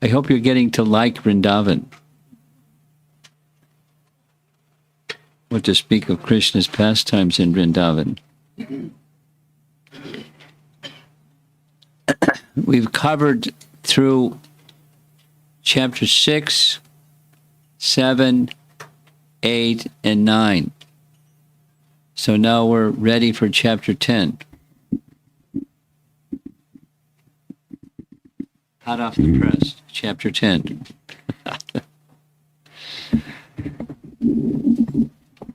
I hope you're getting to like Vrindavan. What to speak of Krishna's pastimes in Vrindavan. We've covered through chapter 6, 7, 8, and 9. So now we're ready for chapter 10. Hot off the press, chapter 10.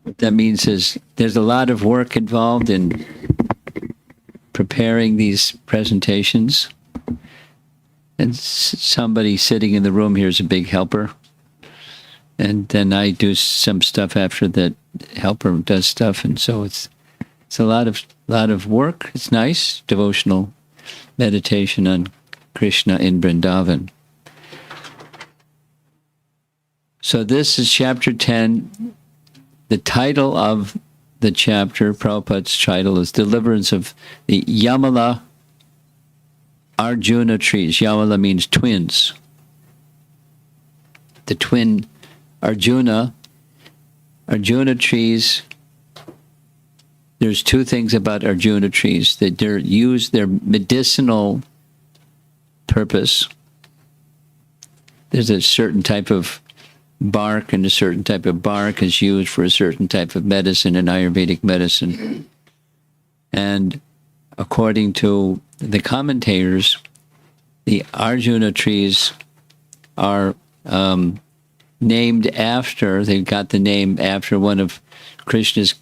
What that means is there's a lot of work involved in preparing these presentations. And somebody sitting in the room here is a big helper. And then I do some stuff after that helper does stuff. And so it's a lot of work. It's nice, devotional meditation on Krishna in Vrindavan. So this is chapter 10. The title of the chapter, Prabhupada's title, is Deliverance of the Yamala-arjuna trees. Yamala means twins. The twin Arjuna trees. There's two things about Arjuna trees, that they're used, their medicinal purpose. There's a certain type of bark, and a certain type of bark is used for a certain type of medicine in Ayurvedic medicine. And according to the commentators, the Arjuna trees are named after, they got the name after one of Krishna's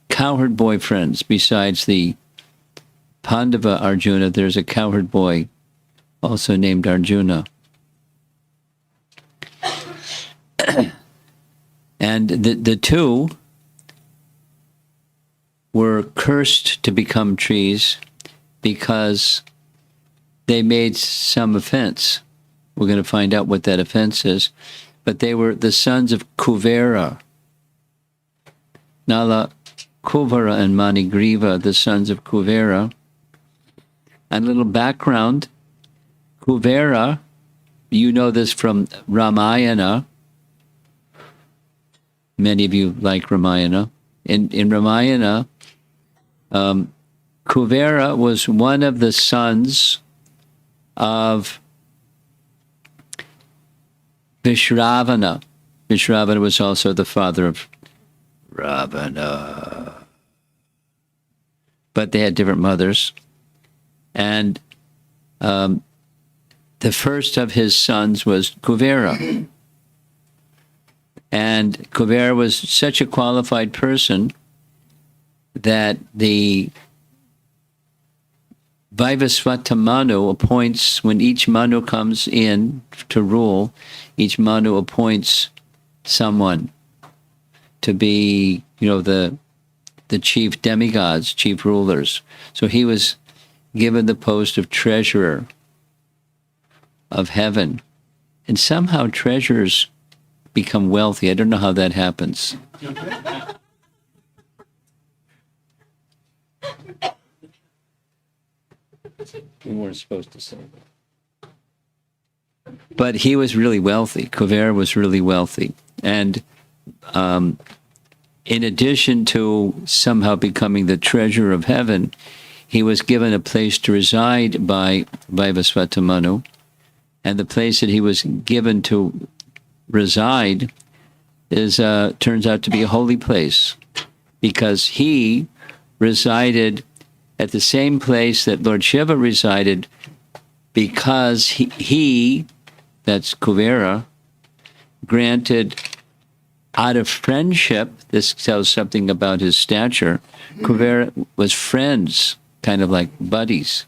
cowherd boyfriends. Besides the Pandava Arjuna, there's a cowherd boy also named Arjuna. And the two were cursed to become trees because they made some offense. We're going to find out what that offense is. But they were the sons of Kuvera. Nala, Kuvera, and Manigriva, the sons of Kuvera. And a little background. Kuvera, you know this from Ramayana. Many of you like Ramayana. In Ramayana, Kuvera was one of the sons of Vishravana. Vishravana was also the father of Ravana. But they had different mothers. And the first of his sons was Kuvera. And Kuvera was such a qualified person that the Vaivasvata Manu appoints, when each Manu comes in to rule, each Manu appoints someone to be, the chief demigods, chief rulers. So he was given the post of treasurer of heaven. And somehow treasurers become wealthy. I don't know how that happens. We weren't supposed to say that. But he was really wealthy. Kuvera was really wealthy. And in addition to somehow becoming the treasurer of heaven, he was given a place to reside by Vaivasvata Manu. And the place that he was given to reside turns out to be a holy place, because he resided at the same place that Lord Shiva resided, because he that's Kuvera, granted out of friendship. This tells something about his stature. Kuvera was friends, kind of like buddies,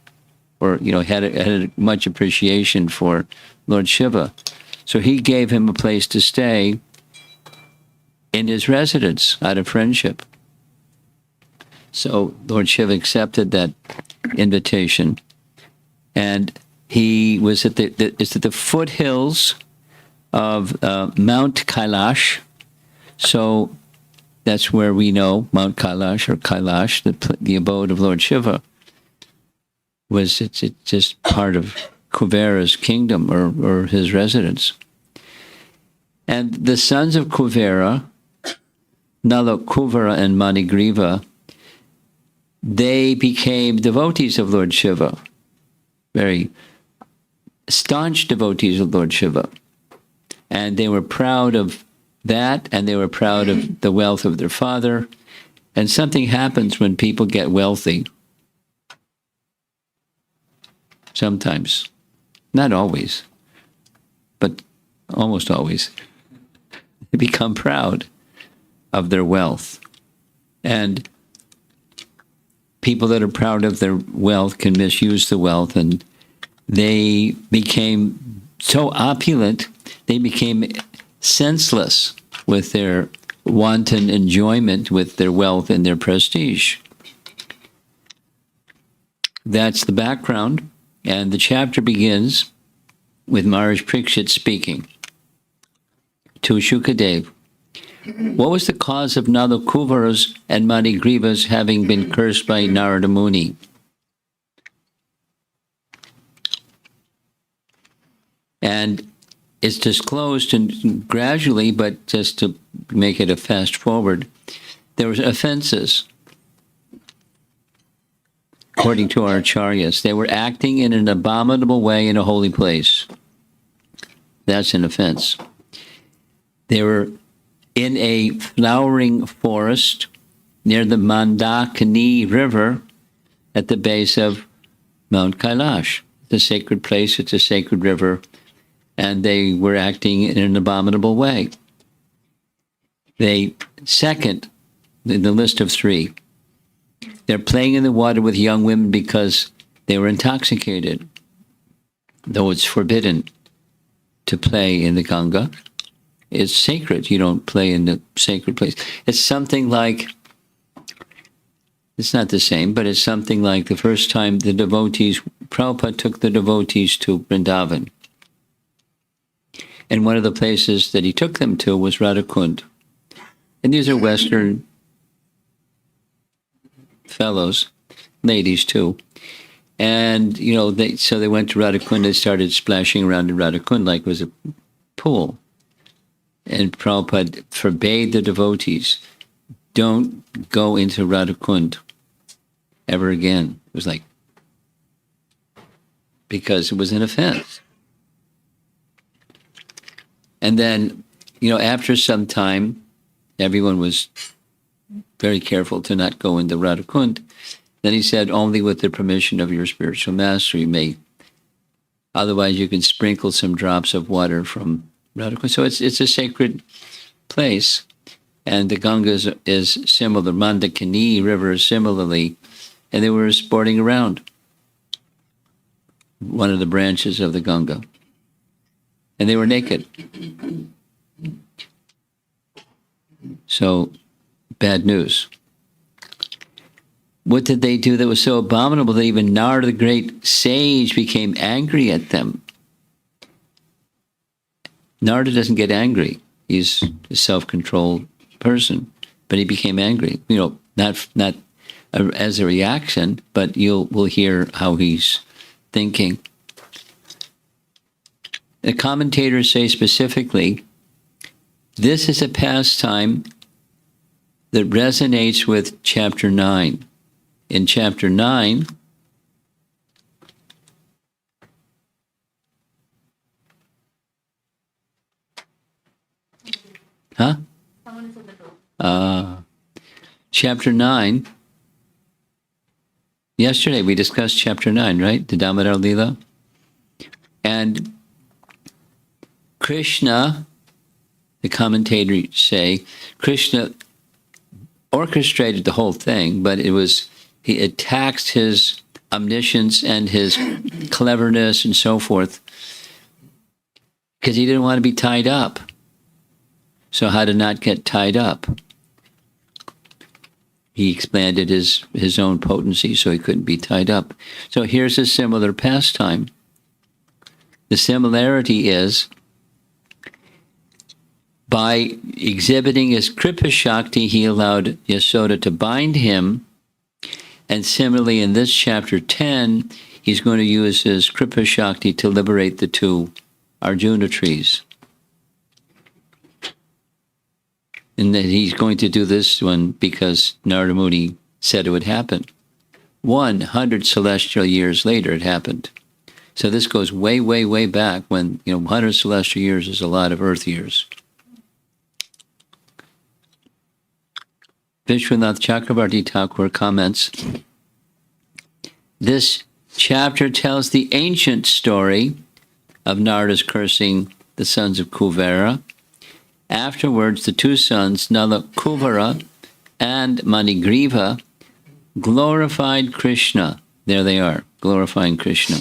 or had much appreciation for Lord Shiva. So he gave him a place to stay in his residence out of friendship. So Lord Shiva accepted that invitation, and he was at the foothills of Mount Kailash. So that's where we know Mount Kailash, or Kailash, the abode of Lord Shiva. It's just part of Kuvera's kingdom or his residence. And the sons of Kuvera, Nala, Kuvera, and Manigriva, they became devotees of Lord Shiva, very staunch devotees of Lord Shiva. And they were proud of that, and they were proud of the wealth of their father. And something happens when people get wealthy. Sometimes. Not always, but almost always. They become proud of their wealth. And people that are proud of their wealth can misuse the wealth, and they became so opulent, they became senseless with their wanton enjoyment with their wealth and their prestige. That's the background, and the chapter begins with Maharaj Parikshit speaking to Shukadev. What was the cause of Nala, Kuvera's and Manigriva's having been cursed by Narada Muni? And it's disclosed and gradually, but just to make it a fast forward, there was offenses. According to our acharyas, they were acting in an abominable way in a holy place. That's an offense. They were in a flowering forest near the Mandakini River at the base of Mount Kailash. It's a sacred place, it's a sacred river, and they were acting in an abominable way. They, second, in the list of three, they're playing in the water with young women because they were intoxicated, though it's forbidden to play in the Ganga. It's sacred. You don't play in the sacred place. It's something like, it's not the same, but it's something like the first time the devotees, Prabhupada took the devotees to Vrindavan. And one of the places that he took them to was Radhakund. And these are Western fellows, ladies too. And, you know, so they went to Radhakund, they started splashing around in Radhakund like it was a pool. And Prabhupada forbade the devotees, don't go into Radhakund ever again. It was like, because it was an offense. And then, you know, after some time, everyone was very careful to not go into Radhakund. Then he said, only with the permission of your spiritual master you may. Otherwise, you can sprinkle some drops of water from Radhakund. So it's a sacred place. And the Ganga is similar. Mandakini River is similarly. And they were sporting around one of the branches of the Ganga. And they were naked. So, bad news. What did they do that was so abominable that even Narada, the great sage, became angry at them? Narada doesn't get angry. He's a self-controlled person, but he became angry. You know, not as a reaction, but we'll hear how he's thinking. The commentators say specifically, this is a pastime that resonates with chapter 9. In chapter 9, chapter 9, yesterday we discussed chapter 9, right? The Damodar Leela. And Krishna, the commentators say, Krishna orchestrated the whole thing, but he attacked his omniscience and his cleverness and so forth because he didn't want to be tied up. So how to not get tied up? He expanded his own potency so he couldn't be tied up. So here's a similar pastime. The similarity is, by exhibiting his Kripa Shakti, he allowed Yasoda to bind him. And similarly, in this chapter 10, he's going to use his Kripa Shakti to liberate the two Arjuna trees. And that he's going to do this one because Narada Muni said it would happen. 100 celestial years later it happened. So this goes way, way, way back when, 100 celestial years is a lot of Earth years. Vishwanath Chakrabarti Thakur comments, this chapter tells the ancient story of Narada's cursing the sons of Kuvera. Afterwards, the two sons, Nala Kuvera and Manigriva, glorified Krishna. There they are, glorifying Krishna,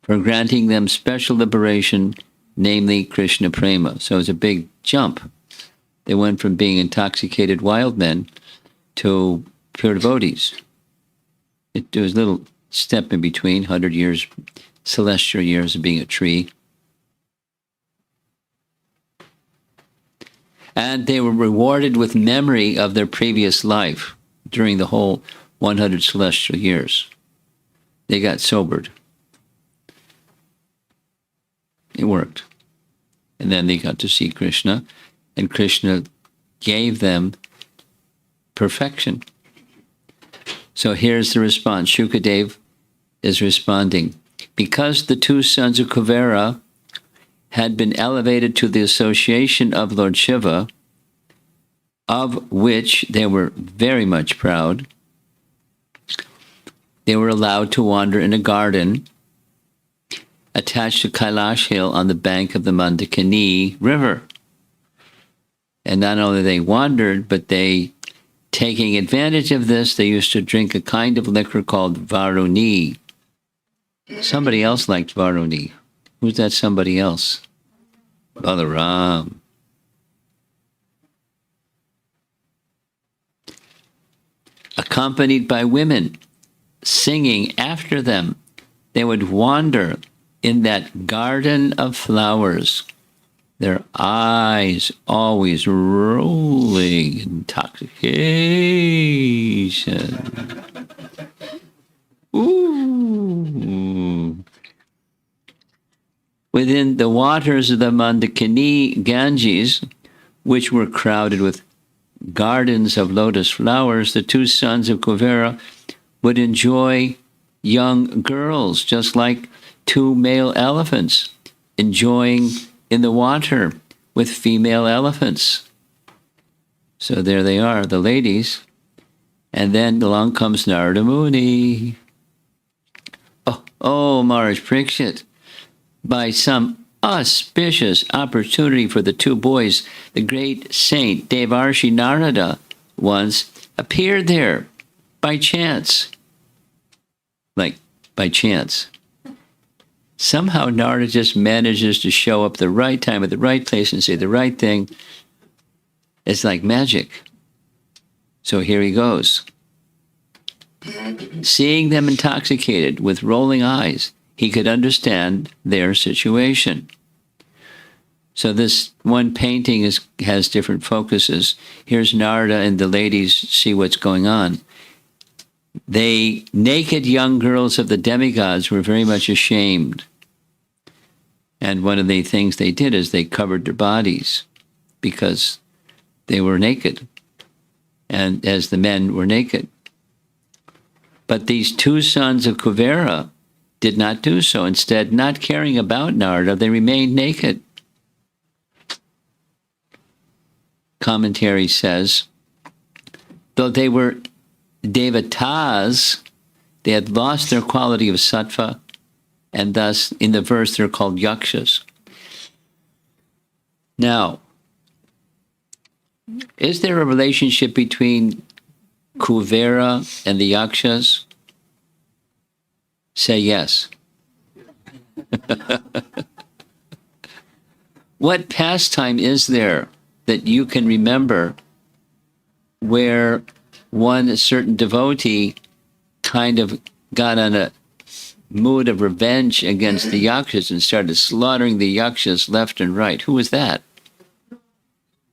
for granting them special liberation, namely Krishna Prema. So it's a big jump. They went from being intoxicated wild men to pure devotees. There was a little step in between, 100 years, celestial years of being a tree. And they were rewarded with memory of their previous life during the whole 100 celestial years. They got sobered. It worked. And then they got to see Krishna, and Krishna gave them perfection. So here's the response. Shukadev is responding. Because the two sons of Kuvera had been elevated to the association of Lord Shiva, of which they were very much proud, they were allowed to wander in a garden attached to Kailash Hill on the bank of the Mandakini River. And not only they wandered, but they, taking advantage of this, they used to drink a kind of liquor called Varuni. Somebody else liked Varuni. Who's that somebody else? Balaram. Accompanied by women, singing after them, they would wander in that garden of flowers, their eyes always rolling intoxication. Ooh. Within the waters of the Mandakini Ganges, which were crowded with gardens of lotus flowers, the two sons of Kuvera would enjoy young girls, just like two male elephants enjoying in the water with female elephants. So there they are, the ladies. And then along comes Narada Muni. Oh, Maharaj Parikshit, by some auspicious opportunity for the two boys, the great saint Devarshi Narada once appeared there by chance. Like, by chance. Somehow Narada just manages to show up the right time at the right place and say the right thing. It's like magic. So here he goes. Seeing them intoxicated with rolling eyes, he could understand their situation. So this one painting has different focuses. Here's Narada and the ladies see what's going on. They naked young girls of the demigods were very much ashamed. And one of the things they did is they covered their bodies because they were naked, and as the men were naked. But these two sons of Kuvera did not do so. Instead, not caring about Narada, they remained naked. Commentary says, though they were devatas, they had lost their quality of sattva, and thus in the verse they're called yakshas. Now, is there a relationship between Kuvera and the yakshas? Say yes. What pastime is there that you can remember where a certain devotee kind of got on a mood of revenge against the yakshas and started slaughtering the yakshas left and right? Who was that?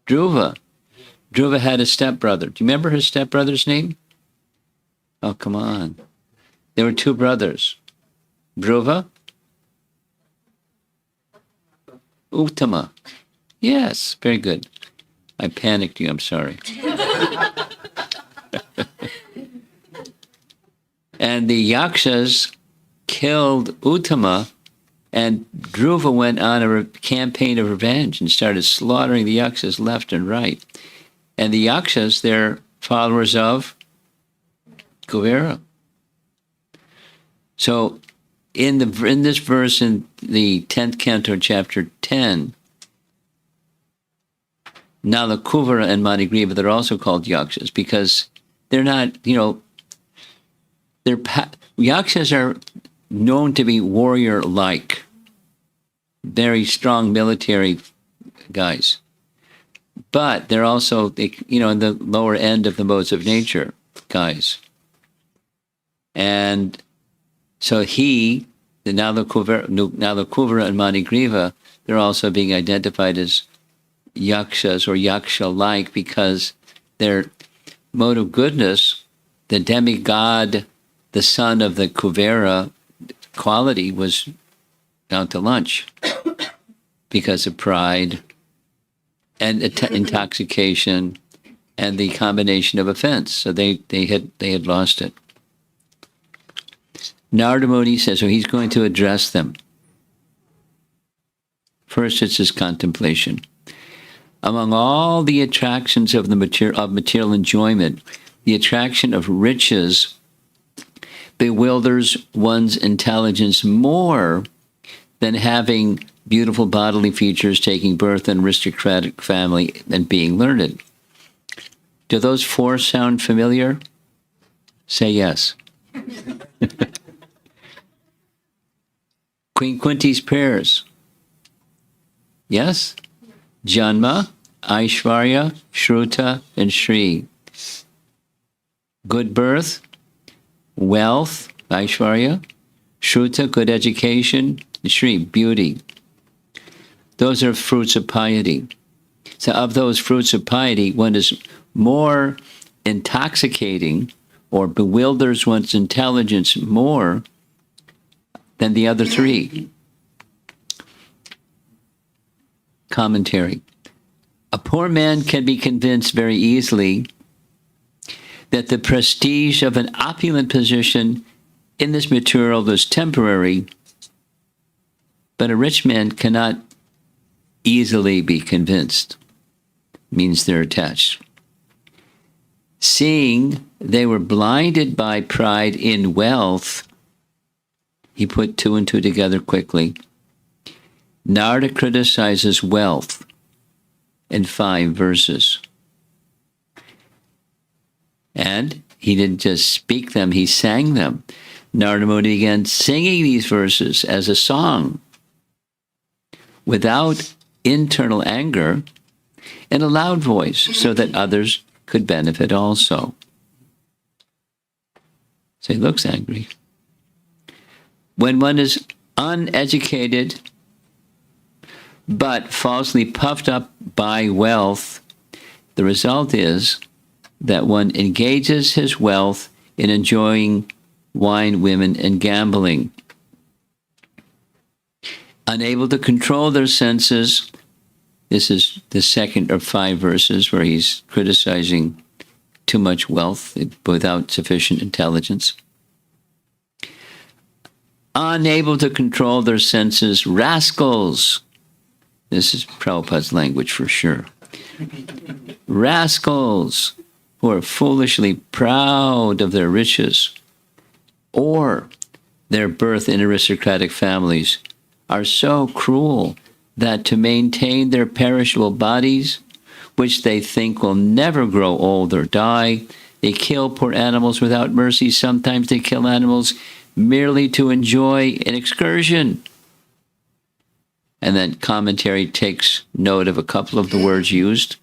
Dhruva. Dhruva had a stepbrother. Do you remember his stepbrother's name? Oh, come on. There were two brothers. Dhruva? Uttama. Yes, very good. I panicked you, I'm sorry. And the Yakshas killed Uttama, and Dhruva went on a campaign of revenge and started slaughtering the Yakshas left and right. And the Yakshas, they're followers of Kuvera. So in this verse in the 10th canto, chapter 10, now the Kuvera and Manigriva, they're also called Yakshas because they're not, Yakshas are known to be warrior-like, very strong military guys. But they're also, in the lower end of the modes of nature guys. And so now the Kuvera and Manigriva, they're also being identified as Yakshas or Yaksha-like because their mode of goodness, the demigod, the son of the Kuvera quality, was out to lunch because of pride and intoxication and the combination of offense. So they had lost it. Narada Muni says, so he's going to address them. First, it's his contemplation. Among all the attractions of material enjoyment, the attraction of riches bewilders one's intelligence more than having beautiful bodily features, taking birth in an aristocratic family, and being learned. Do those four sound familiar? Say yes. Queen Kunti's prayers. Yes? Janma, Aishvarya, Shruta, and Shri. Good birth, wealth, Aishvarya, Shruta, good education, Shri, beauty. Those are fruits of piety. So of those fruits of piety, one is more intoxicating or bewilders one's intelligence more than the other three. Commentary. A poor man can be convinced very easily that the prestige of an opulent position in this material is temporary, but a rich man cannot easily be convinced. Means they're attached. Seeing they were blinded by pride in wealth, he put two and two together quickly. Narada criticizes wealth in 5 verses. And he didn't just speak them, he sang them. Narada Muni began singing these verses as a song without internal anger in a loud voice so that others could benefit also. So he looks angry. When one is uneducated but falsely puffed up by wealth, the result is that one engages his wealth in enjoying wine, women, and gambling. Unable to control their senses, this is the second of 5 verses where he's criticizing too much wealth without sufficient intelligence. Unable to control their senses, rascals. This is Prabhupada's language for sure. Rascals who are foolishly proud of their riches or their birth in aristocratic families are so cruel that to maintain their perishable bodies, which they think will never grow old or die, they kill poor animals without mercy. Sometimes they kill animals merely to enjoy an excursion. And then commentary takes note of a couple of the words used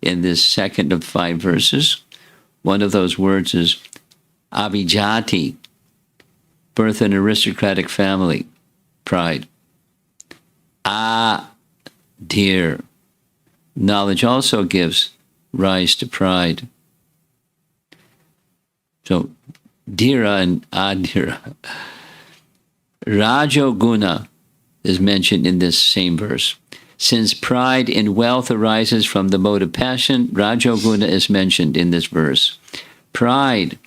in this second of 5 verses. One of those words is abhijati, birth in an aristocratic family, pride. Ah, dear. Knowledge also gives rise to pride. So, dira and adira Rajoguna is mentioned in this same verse. Since pride in wealth arises from the mode of passion, Rajoguna is mentioned in this verse. Pride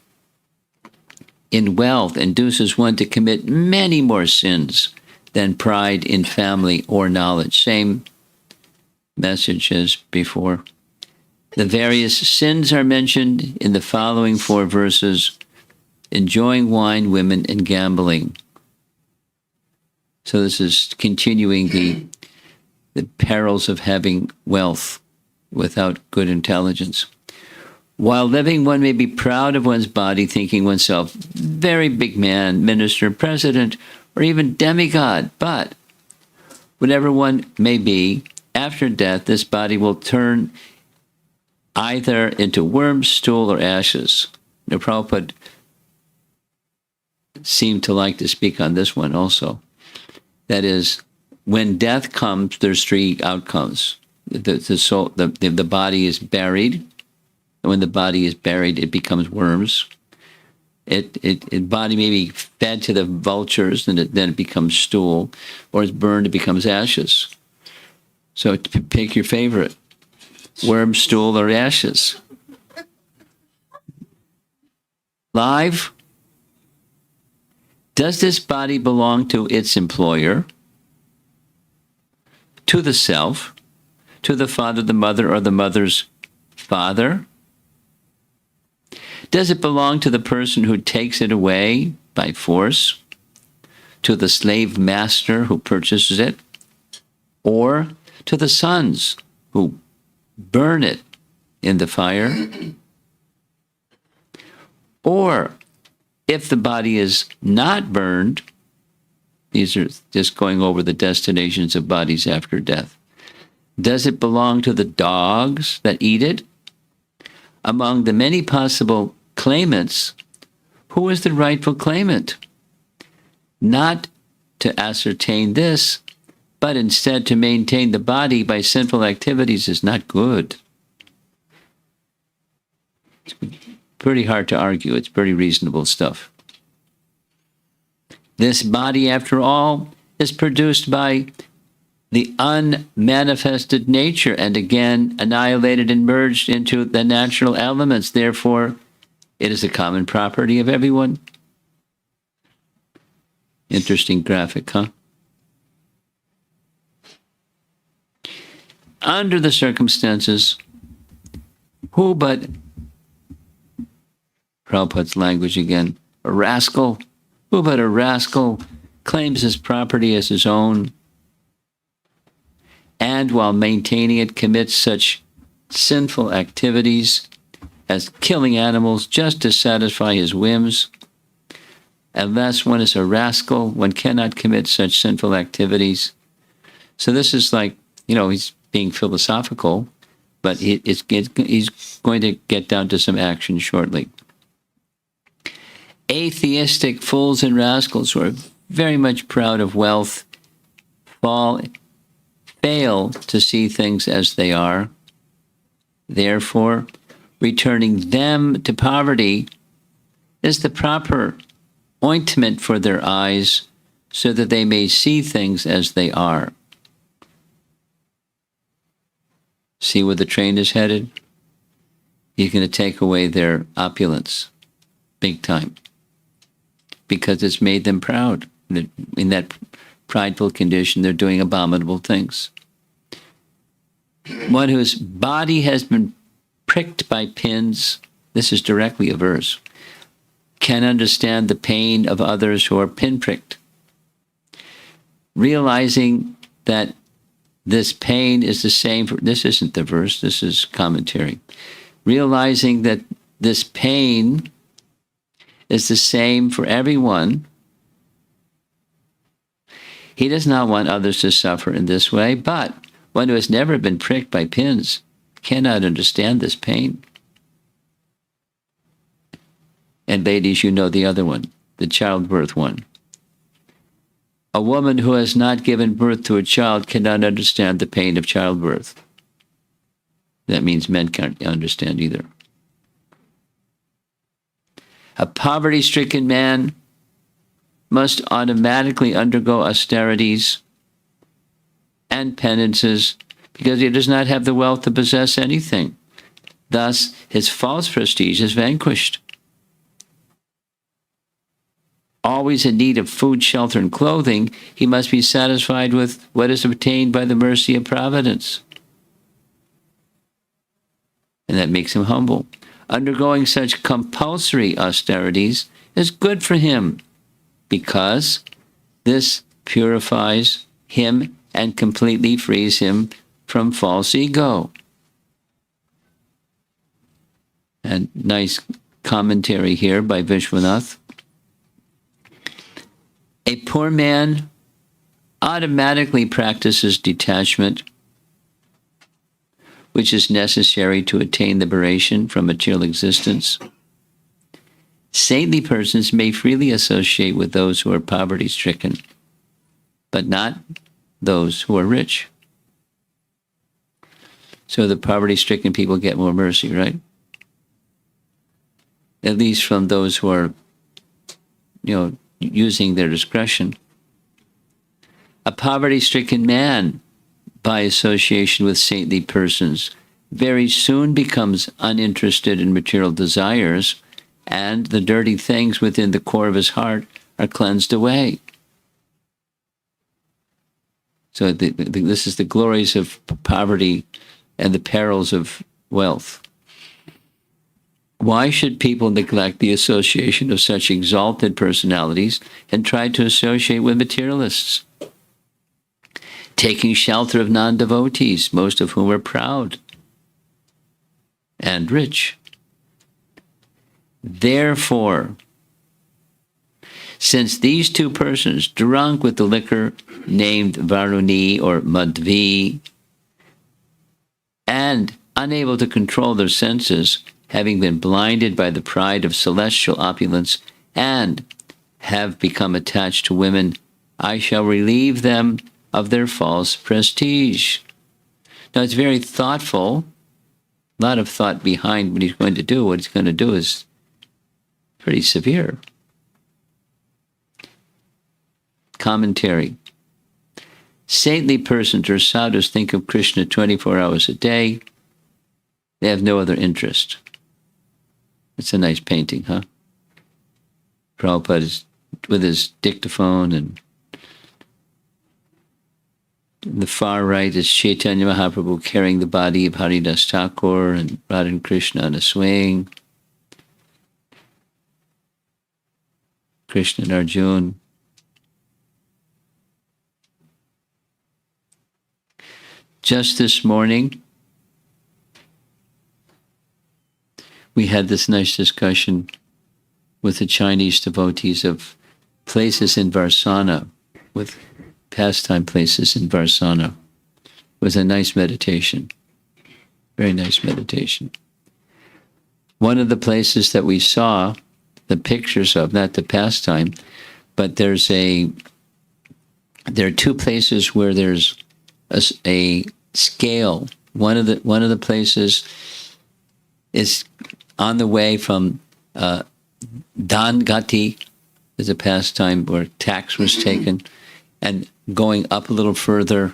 in wealth induces one to commit many more sins than pride in family or knowledge. Same message as before. The various sins are mentioned in the following 4 verses: enjoying wine, women, and gambling. So this is continuing the perils of having wealth without good intelligence. While living, one may be proud of one's body, thinking oneself very big man, minister, president, or even demigod. But whatever one may be, after death, this body will turn either into worms, stool, or ashes. Now, Prabhupada seemed to like to speak on this one also. That is, when death comes, there's 3 outcomes. The body is buried. And when the body is buried, it becomes worms. Body may be fed to the vultures, and then it becomes stool, or it's burned, it becomes ashes. So pick your favorite: worm, stool, or ashes. Live. Does this body belong to its employer, to the self, to the father, the mother, or the mother's father? Does it belong to the person who takes it away by force, to the slave master who purchases it, or to the sons who burn it in the fire? Or, if the body is not burned, these are just going over the destinations of bodies after death. Does it belong to the dogs that eat it? Among the many possible claimants, who is the rightful claimant? Not to ascertain this, but instead to maintain the body by sinful activities is not good. It's pretty hard to argue. It's pretty reasonable stuff. This body, after all, is produced by the unmanifested nature and again annihilated and merged into the natural elements. Therefore, it is a common property of everyone. Interesting graphic, huh? Under the circumstances, who but, Prabhupada's language again, a rascal, who but a rascal claims his property as his own, and while maintaining it commits such sinful activities as killing animals just to satisfy his whims. Unless one is a rascal, one cannot commit such sinful activities. So this is like, he's being philosophical, but he's going to get down to some action shortly. Atheistic fools and rascals who are very much proud of wealth fail to see things as they are. Therefore, returning them to poverty is the proper ointment for their eyes so that they may see things as they are. See where the train is headed? He's going to take away their opulence, big time, because it's made them proud. In that prideful condition, they're doing abominable things. One whose body has been pricked by pins, this is directly a verse, can understand the pain of others who are pinpricked. Realizing that this pain is the same for, this isn't the verse, this is commentary. Realizing that this pain is the same for everyone, he does not want others to suffer in this way, but one who has never been pricked by pins cannot understand this pain. And ladies, you know the other one, the childbirth one. A woman who has not given birth to a child cannot understand the pain of childbirth. That means men can't understand either. A poverty-stricken man must automatically undergo austerities and penances because he does not have the wealth to possess anything. Thus, his false prestige is vanquished. Always in need of food, shelter, and clothing, he must be satisfied with what is obtained by the mercy of providence. And that makes him humble. Undergoing such compulsory austerities is good for him because this purifies him and completely frees him from false ego. And nice commentary here by Vishwanath. A poor man automatically practices detachment, which is necessary to attain liberation from material existence. Saintly persons may freely associate with those who are poverty-stricken, but not those who are rich. So the poverty-stricken people get more mercy, right? At least from those who are, using their discretion. A poverty-stricken man, by association with saintly persons, very soon becomes uninterested in material desires, and the dirty things within the core of his heart are cleansed away. So this is the glories of poverty and the perils of wealth. Why should people neglect the association of such exalted personalities and try to associate with materialists? Taking shelter of non-devotees, most of whom are proud and rich. Therefore, since these two persons, drunk with the liquor named Varuni or Madhvi, and unable to control their senses, having been blinded by the pride of celestial opulence, and have become attached to women, I shall relieve them of their false prestige. Now, it's very thoughtful, a lot of thought behind what he's going to do. What he's going to do is pretty severe. Commentary. Saintly persons or sadhus think of Krishna 24 hours a day. They have no other interest. It's a nice painting, huh? Prabhupada is with his dictaphone, and in the far right is Chaitanya Mahaprabhu carrying the body of Haridas Thakur and Radha and Krishna on a swing. Krishna and Arjuna. Just this morning, we had this nice discussion with the Chinese devotees of places in Varsana, with pastime places in Varsana. It was a nice meditation, very nice meditation. One of the places that we saw the pictures of, not the pastime, but there are two places where there's a scale. One of the places is on the way from Dangati, is a pastime where tax was taken, and going up a little further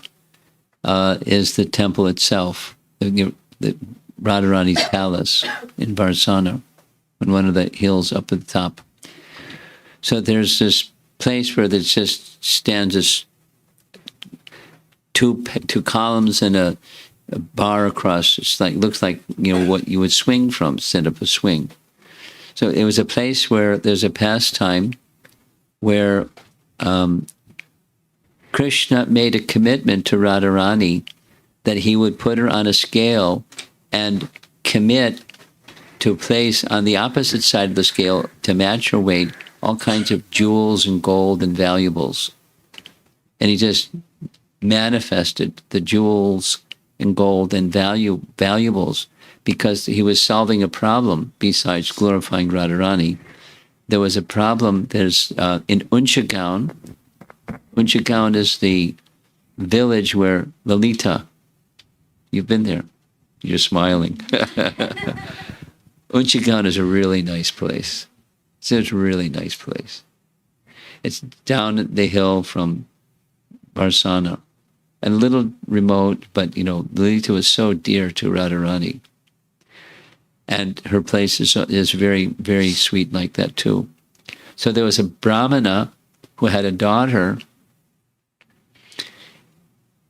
is the temple itself, the Radharani's palace in Varsana, on one of the hills up at the top. So there's this place where there just stands as two columns and a bar across. It's like, looks like what you would swing from, set up a swing. So it was a place where there's a pastime where Krishna made a commitment to Radharani that he would put her on a scale and commit to place on the opposite side of the scale to match her weight all kinds of jewels and gold and valuables. And he just manifested the jewels and gold and valuables because he was solving a problem besides glorifying Radharani. There was a problem. There's in Unchagaon. Unchagaon is the village where Lalita, you've been there, you're smiling. Unchagaon is a really nice place. It's a really nice place. It's down the hill from Varsana. A little remote, but, Lalita was so dear to Radharani. And her place is very, very sweet like that too. So there was a Brahmana who had a daughter.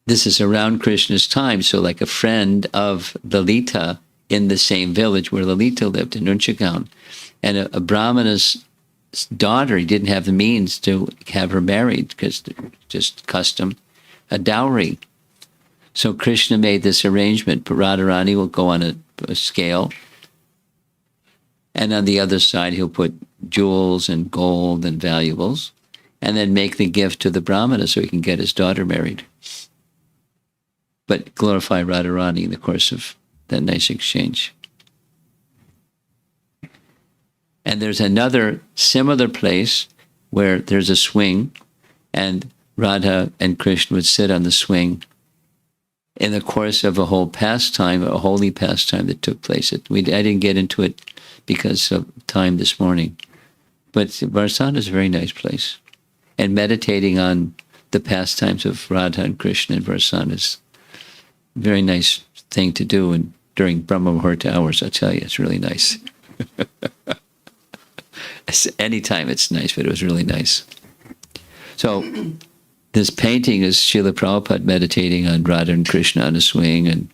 This is around Krishna's time, so like a friend of Lalita in the same village where Lalita lived, in Unchagaon. And a Brahmana's daughter, he didn't have the means to have her married, because just custom, a dowry. So Krishna made this arrangement. Radharani will go on a scale, and on the other side he'll put jewels and gold and valuables, and then make the gift to the Brahmana so he can get his daughter married. But glorify Radharani in the course of that nice exchange. And there's another similar place where there's a swing, and Radha and Krishna would sit on the swing in the course of a whole pastime, a holy pastime that took place. I didn't get into it because of time this morning. But Varsana is a very nice place. And meditating on the pastimes of Radha and Krishna in Varsana is a very nice thing to do. And during Brahma Muhurta hours, I tell you, it's really nice. Anytime it's nice, but it was really nice. So this painting is Srila Prabhupada meditating on Radha and Krishna on a swing, and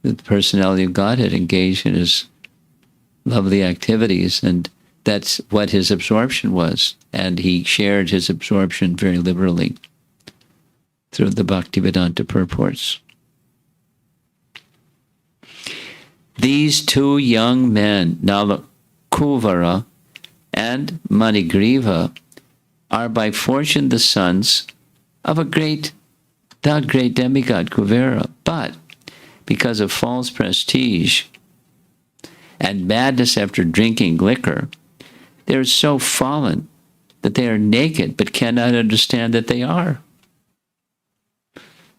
the personality of Godhead engaged in his lovely activities, and that's what his absorption was. And he shared his absorption very liberally through the Bhaktivedanta purports. These two young men, Kuvera and Manigriva, are by fortune the sons of the great demigod Kuvera, but because of false prestige and madness after drinking liquor, they are so fallen that they are naked but cannot understand that they are.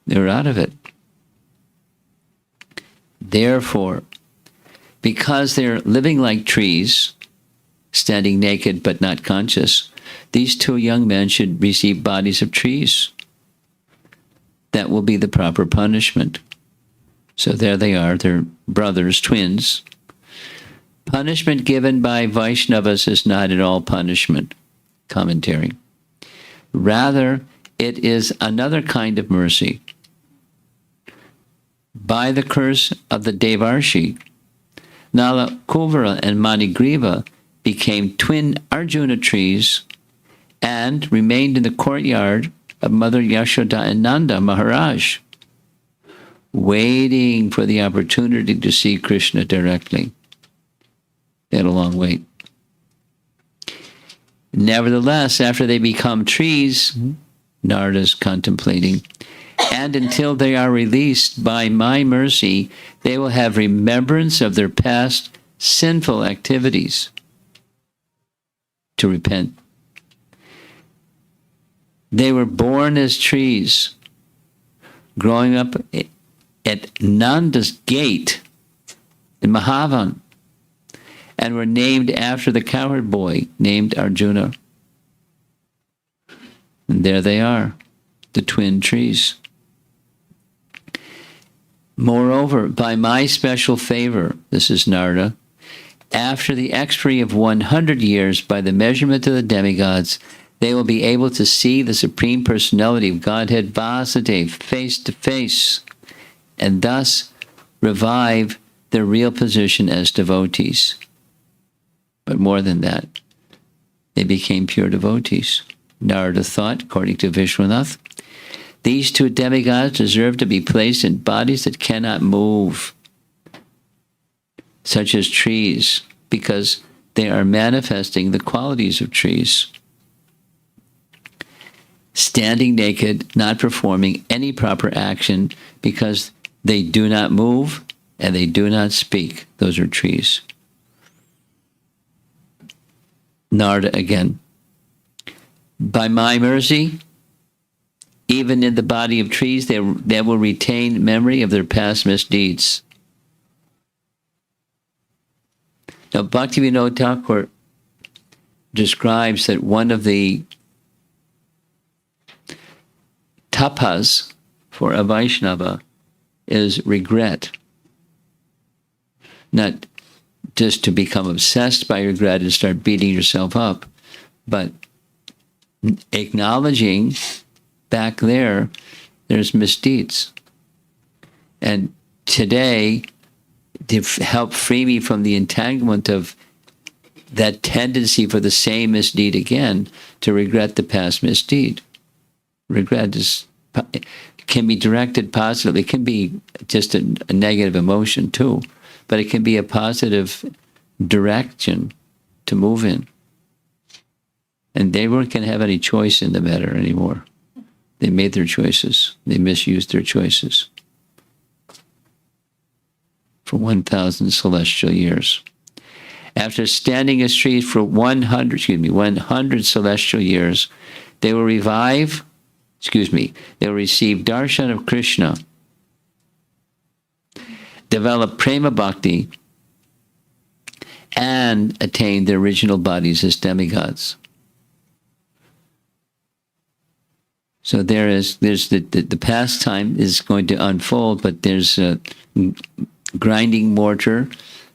They're out of it. Therefore, because they're living like trees, standing naked but not conscious, these two young men should receive bodies of trees. That will be the proper punishment. So there they are, they're brothers, twins. Punishment given by Vaishnavas is not at all punishment. Commentary. Rather, it is another kind of mercy. By the curse of the Devarshi, Nala, Kuvera, and Manigriva became twin Arjuna trees and remained in the courtyard of Mother Yashoda and Nanda Maharaj, waiting for the opportunity to see Krishna directly. They had a long wait. Nevertheless, after they become trees, Narada's contemplating, and until they are released by my mercy, they will have remembrance of their past sinful activities to repent. They were born as trees, growing up at Nanda's gate in Mahavan, and were named after the cowherd boy named Arjuna. And there they are, the twin trees. Moreover, by my special favor, this is Narada, after the expiry of 100 years, by the measurement of the demigods, they will be able to see the Supreme Personality of Godhead Vasudeva face to face, and thus revive their real position as devotees. But more than that, they became pure devotees. Narada thought, according to Vishwanath, these two demigods deserve to be placed in bodies that cannot move, such as trees, because they are manifesting the qualities of trees. Standing naked, not performing any proper action, because they do not move and they do not speak. Those are trees. Narada again. By my mercy, even in the body of trees, they will retain memory of their past misdeeds. Now, Bhaktivinoda Thakur describes that one of the tapas for a Vaishnava is regret. Not just to become obsessed by regret and start beating yourself up, but acknowledging back there's misdeeds. And today, to help free me from the entanglement of that tendency for the same misdeed again, to regret the past misdeed. Regret can be directed positively. It can be just a negative emotion too, but it can be a positive direction to move in. And they weren't going to have any choice in the matter anymore. They made their choices. They misused their choices for 1,000 celestial years. After standing as trees for 100 celestial years, they will receive darshan of Krishna, develop prema bhakti, and attain their original bodies as demigods. So there's the pastime is going to unfold, but there's a grinding mortar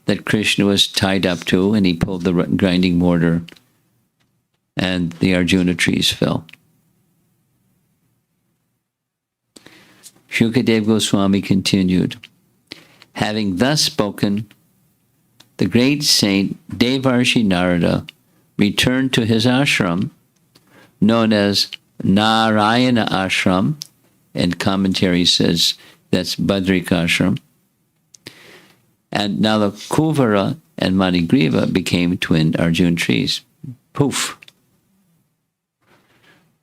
that Krishna was tied up to, and he pulled the grinding mortar, and the Arjuna trees fell. Shukadeva Goswami continued, having thus spoken, the great saint Devarshi Narada returned to his ashram, known as Narayana Ashram, and commentary says that's Badrik Ashram. And now the Kuvera and Manigriva became twin Arjuna trees. Poof.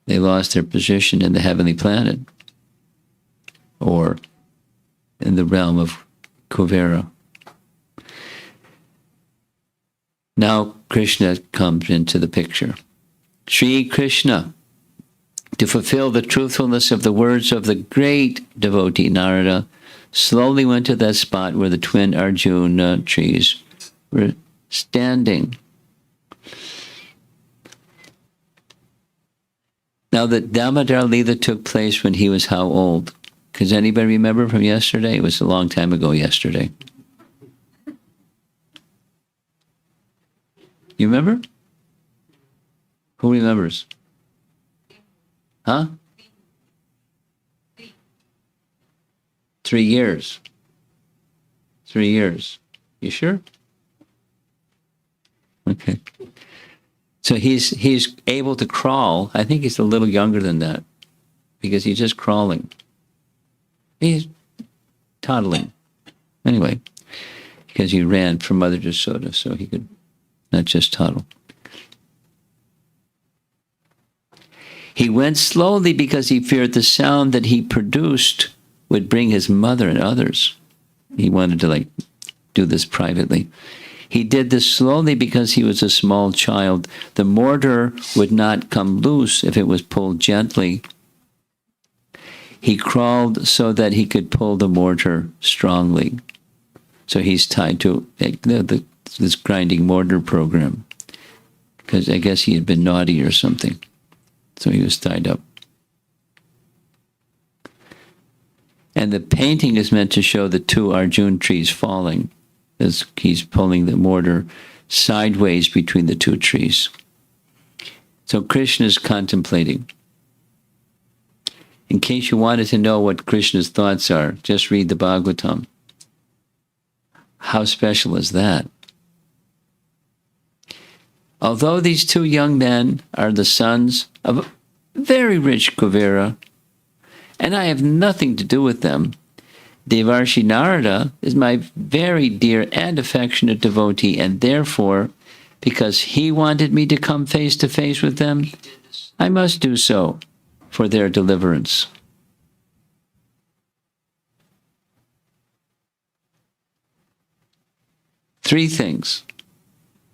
They lost their position in the heavenly planet, or in the realm of Kuvera. Now Krishna comes into the picture. Sri Krishna, to fulfill the truthfulness of the words of the great devotee Narada, slowly went to that spot where the twin Arjuna trees were standing. Now the Damodar Leela took place when he was how old? Does anybody remember from yesterday? It was a long time ago yesterday. You remember? Who remembers? Huh? 3 years. 3 years. You sure? Okay. So he's able to crawl. I think he's a little younger than that, because he's just crawling. He's toddling. Anyway, because he ran from Mother Jasoda, so he could not just toddle. He went slowly because he feared the sound that he produced would bring his mother and others. He wanted to do this privately. He did this slowly because he was a small child. The mortar would not come loose if it was pulled gently. He crawled so that he could pull the mortar strongly. So he's tied to this grinding mortar program, because I guess he had been naughty or something. So he was tied up. And the painting is meant to show the two Arjuna trees falling, as he's pulling the mortar sideways between the two trees. So Krishna is contemplating. In case you wanted to know what Krishna's thoughts are, just read the Bhagavatam. How special is that? Although these two young men are the sons of a very rich Kuvera, and I have nothing to do with them, Devarshi Narada is my very dear and affectionate devotee, and therefore, because he wanted me to come face to face with them, I must do so for their deliverance. Three things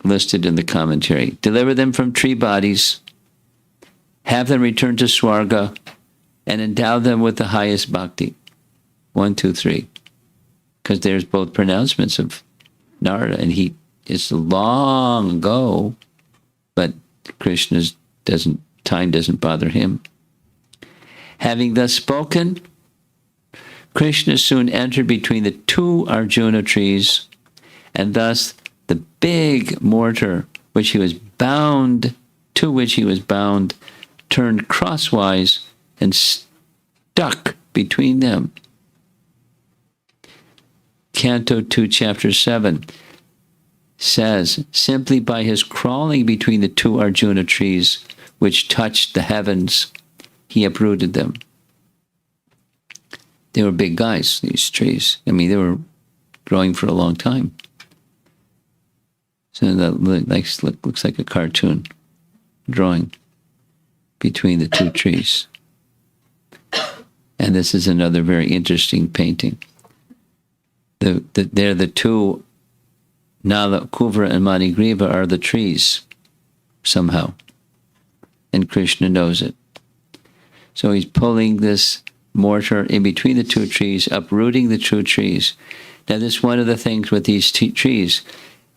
listed in the commentary. Deliver them from tree bodies, have them return to Swarga, and endow them with the highest bhakti. 1, 2, 3. Because there's both pronouncements of Narada, and it's long ago, but time doesn't bother him. Having thus spoken, Krishna soon entered between the two Arjuna trees, and thus the big mortar to which he was bound, turned crosswise and stuck between them. Canto 2, Chapter 7 says, simply by his crawling between the two Arjuna trees which touched the heavens, he uprooted them. They were big guys, these trees. I mean, they were growing for a long time. So that looks like a cartoon drawing between the two trees. And this is another very interesting painting. They're the two, Nala, Kuvera, and Manigriva are the trees, somehow. And Krishna knows it. So he's pulling this mortar in between the two trees, uprooting the two trees. Now, this is one of the things with these trees,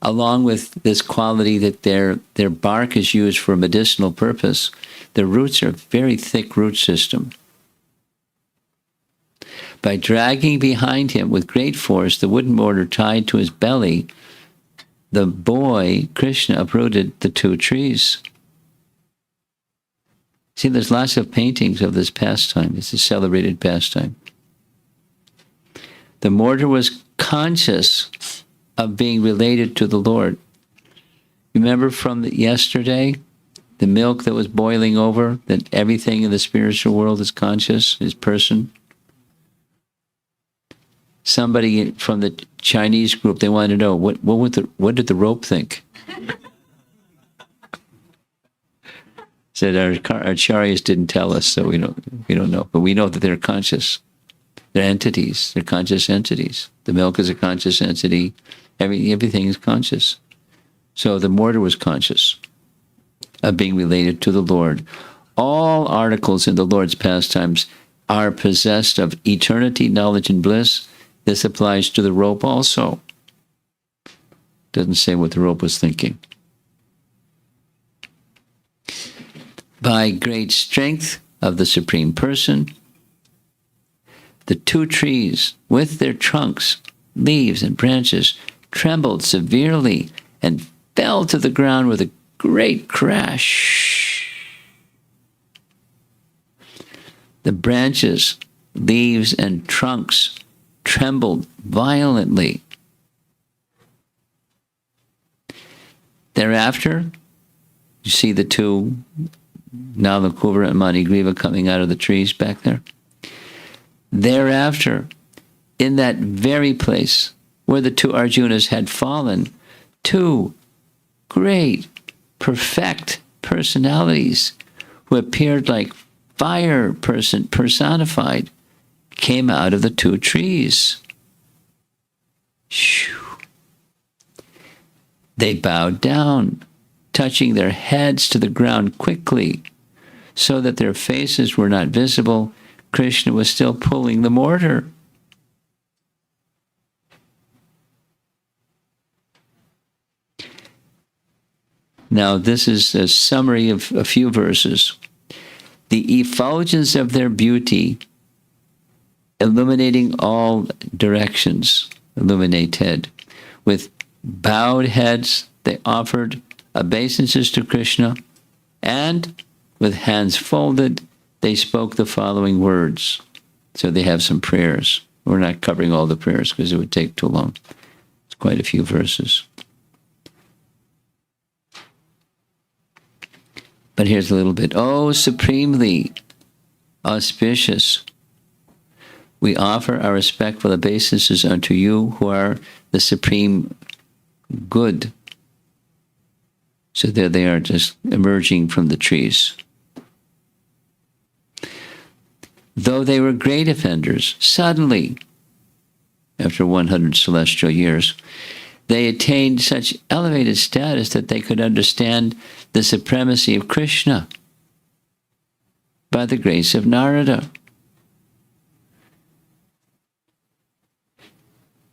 along with this quality that their bark is used for medicinal purpose. The roots are a very thick root system. By dragging behind him with great force the wooden mortar tied to his belly, the boy, Krishna, uprooted the two trees. See, there's lots of paintings of this pastime. It's a celebrated pastime. The mortar was conscious of being related to the Lord. Remember from yesterday, the milk that was boiling over, that everything in the spiritual world is conscious, is person? Somebody from the Chinese group, they wanted to know, what did the rope think? Said our acharyas didn't tell us, so we don't know. But we know that they're conscious. They're entities. They're conscious entities. The milk is a conscious entity. Everything is conscious. So the mortar was conscious of being related to the Lord. All articles in the Lord's pastimes are possessed of eternity, knowledge, and bliss. This applies to the rope also. Doesn't say what the rope was thinking. By great strength of the Supreme Person, the two trees, with their trunks, leaves, and branches, trembled severely and fell to the ground with a great crash. The branches, leaves, and trunks trembled violently. Thereafter, you see the two, Nala, Kuvera, and Manigriva coming out of the trees back there. Thereafter, in that very place where the two Arjunas had fallen, two great, perfect personalities who appeared like fire personified came out of the two trees. They bowed down, touching their heads to the ground quickly, so that their faces were not visible. Krishna was still pulling the mortar. Now, this is a summary of a few verses. The effulgence of their beauty, illuminating all directions, illuminated. With bowed heads, they offered obeisances to Krishna, and with hands folded, they spoke the following words. So they have some prayers. We're not covering all the prayers because it would take too long. It's quite a few verses. But here's a little bit. Oh, supremely auspicious, we offer our respectful obeisances unto you who are the supreme good. So there they are, just emerging from the trees. Though they were great offenders, suddenly, after 100 celestial years, they attained such elevated status that they could understand the supremacy of Krishna by the grace of Narada.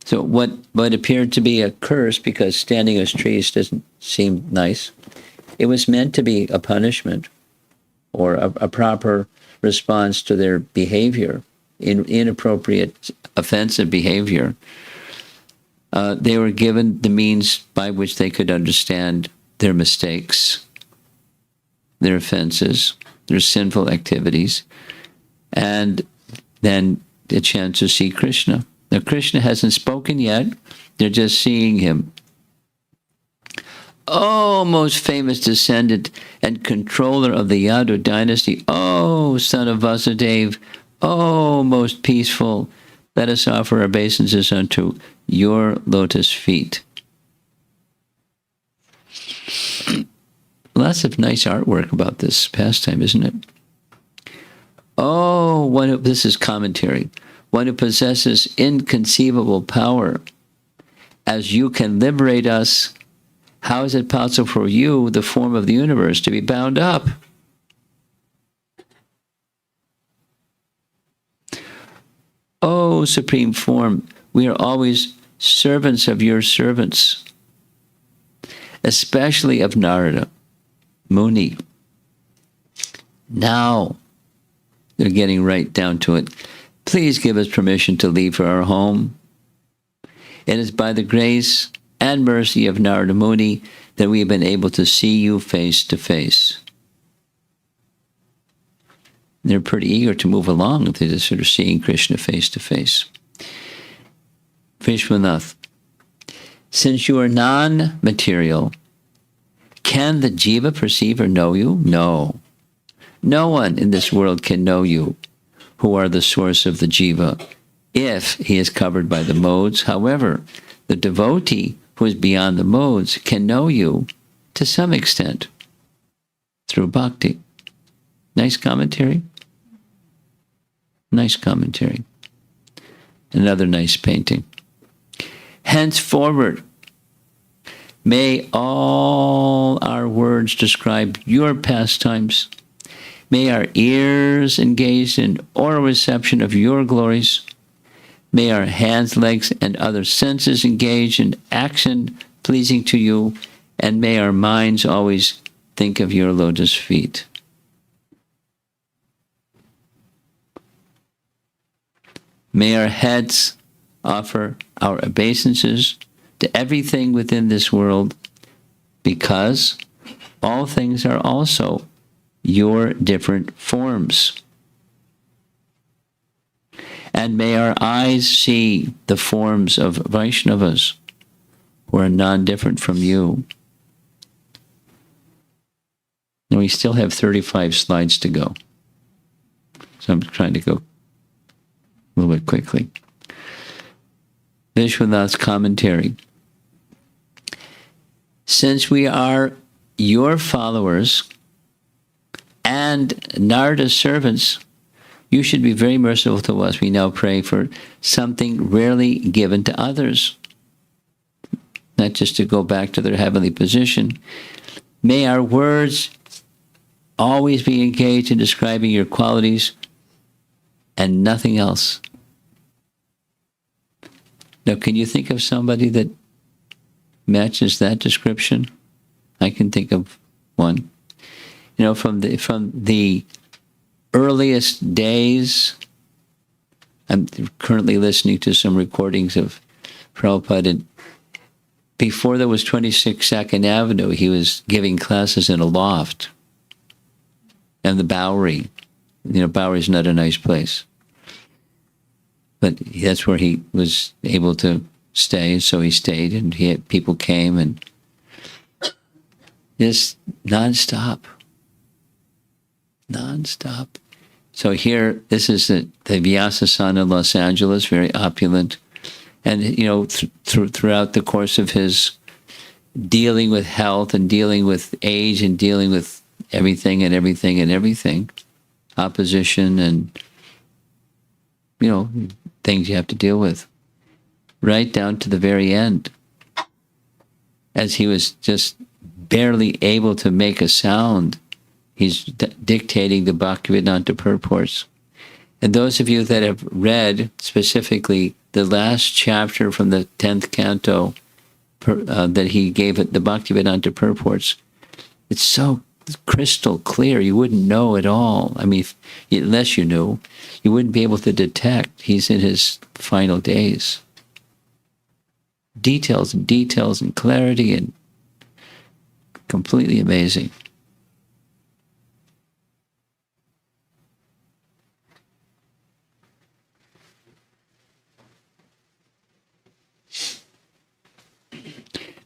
So what appeared to be a curse, because standing as trees doesn't seem nice, It was meant to be a punishment or a proper response to their behavior, inappropriate, offensive behavior. They were given the means by which they could understand their mistakes, their offenses, their sinful activities, and then the chance to see Krishna. Now, Krishna hasn't spoken yet. They're just seeing him. Oh, most famous descendant and controller of the Yadu dynasty. Oh, son of Vasudeva. Oh, most peaceful. Let us offer obeisances unto your lotus feet. Lots of nice artwork about this pastime, isn't it? Oh, this is commentary. One who possesses inconceivable power. As you can liberate us, how is it possible for you, the form of the universe, to be bound up? Oh, Supreme Form, we are always servants of your servants, especially of Narada Muni. Now, they're getting right down to it. Please give us permission to leave for our home. It is by the grace and mercy of Narada Muni that we have been able to see you face to face. They're pretty eager to move along if they're just sort of seeing Krishna face to face. Vishwanath, since you are non-material, can the jiva perceive or know you? No. No one in this world can know you, who are the source of the jiva, if he is covered by the modes. However, the devotee who is beyond the modes can know you to some extent through bhakti. Nice commentary. Nice commentary. Another nice painting. Henceforward, may all our words describe your pastimes. May our ears engage in oral reception of your glories. May our hands, legs, and other senses engage in action pleasing to you. And may our minds always think of your lotus feet. May our heads offer our obeisances to everything within this world, because all things are also your different forms. And may our eyes see the forms of Vaishnavas who are non-different from you. And we still have 35 slides to go. So I'm trying to go a little bit quickly. Vishwanath's commentary. Since we are your followers and Narada's servants, you should be very merciful to us. We now pray for something rarely given to others, not just to go back to their heavenly position. May our words always be engaged in describing your qualities and nothing else. Now, can you think of somebody that matches that description? I can think of one. You know, from the earliest days, I'm currently listening to some recordings of Prabhupada. And before there was 26 Second Avenue, he was giving classes in a loft. And the Bowery. You know, Bowery's not a nice place. But that's where he was able to stay, so he stayed, and people came, and just nonstop. So here, this is the Vyasasana in Los Angeles, very opulent. And, you know, throughout the course of his dealing with health and dealing with age and dealing with everything, opposition and, you know, things you have to deal with, right down to the very end, as he was just barely able to make a sound. He's dictating the Bhaktivedanta purports. And those of you that have read specifically the last chapter from the 10th canto that he gave it, the Bhaktivedanta purports, It's so crystal clear, you wouldn't know at all. I mean, unless you knew, you wouldn't be able to detect he's in his final days. Details and details and clarity, and completely amazing.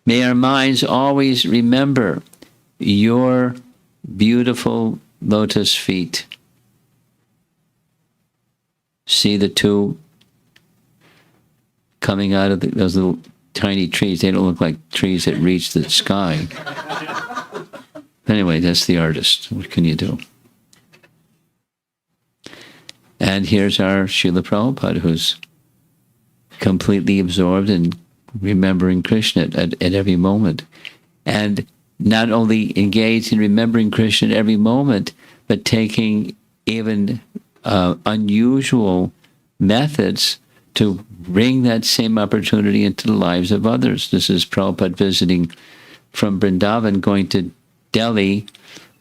May our minds always remember your beautiful lotus feet. See the two coming out of those little tiny trees. They don't look like trees that reach the sky. Anyway, that's the artist. What can you do? And here's our Srila Prabhupada, who's completely absorbed in remembering Krishna at every moment. And not only engaged in remembering Krishna at every moment, but taking even unusual methods to bring that same opportunity into the lives of others. This is Prabhupada visiting from Vrindavan, going to Delhi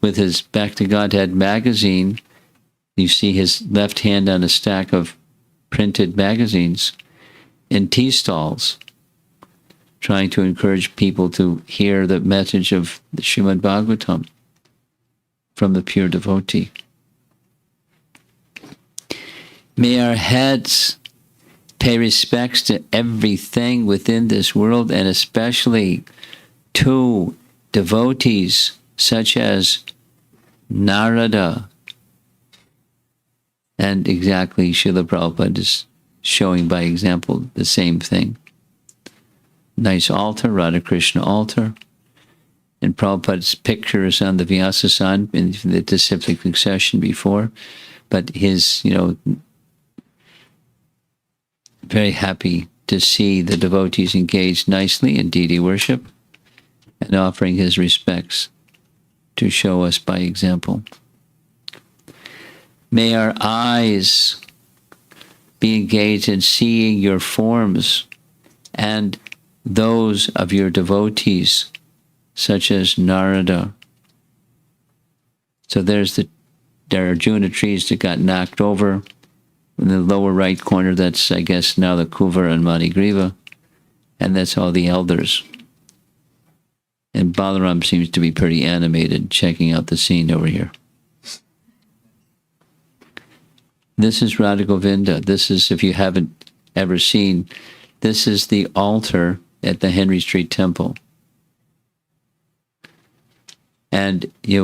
with his Back to Godhead magazine. You see his left hand on a stack of printed magazines in tea stalls, trying to encourage people to hear the message of the Srimad Bhagavatam from the pure devotee. May our heads pay respects to everything within this world, and especially to devotees such as Narada. And exactly, Srila Prabhupada is showing by example the same thing. Nice altar, Radha Krishna altar. And Prabhupada's picture is on the Vyasasana in the disciplic succession before. But his, very happy to see the devotees engaged nicely in deity worship and offering his respects to show us by example. May our eyes be engaged in seeing your forms and those of your devotees, such as Narada. So there's the Arjuna trees that got knocked over. In the lower right corner, that's, I guess, now the Kuvera and Manigriva, and that's all the elders. And Balaram seems to be pretty animated, checking out the scene over here. This is Radha Govinda. This is, if you haven't ever seen, this is the altar at the Henry Street Temple. And it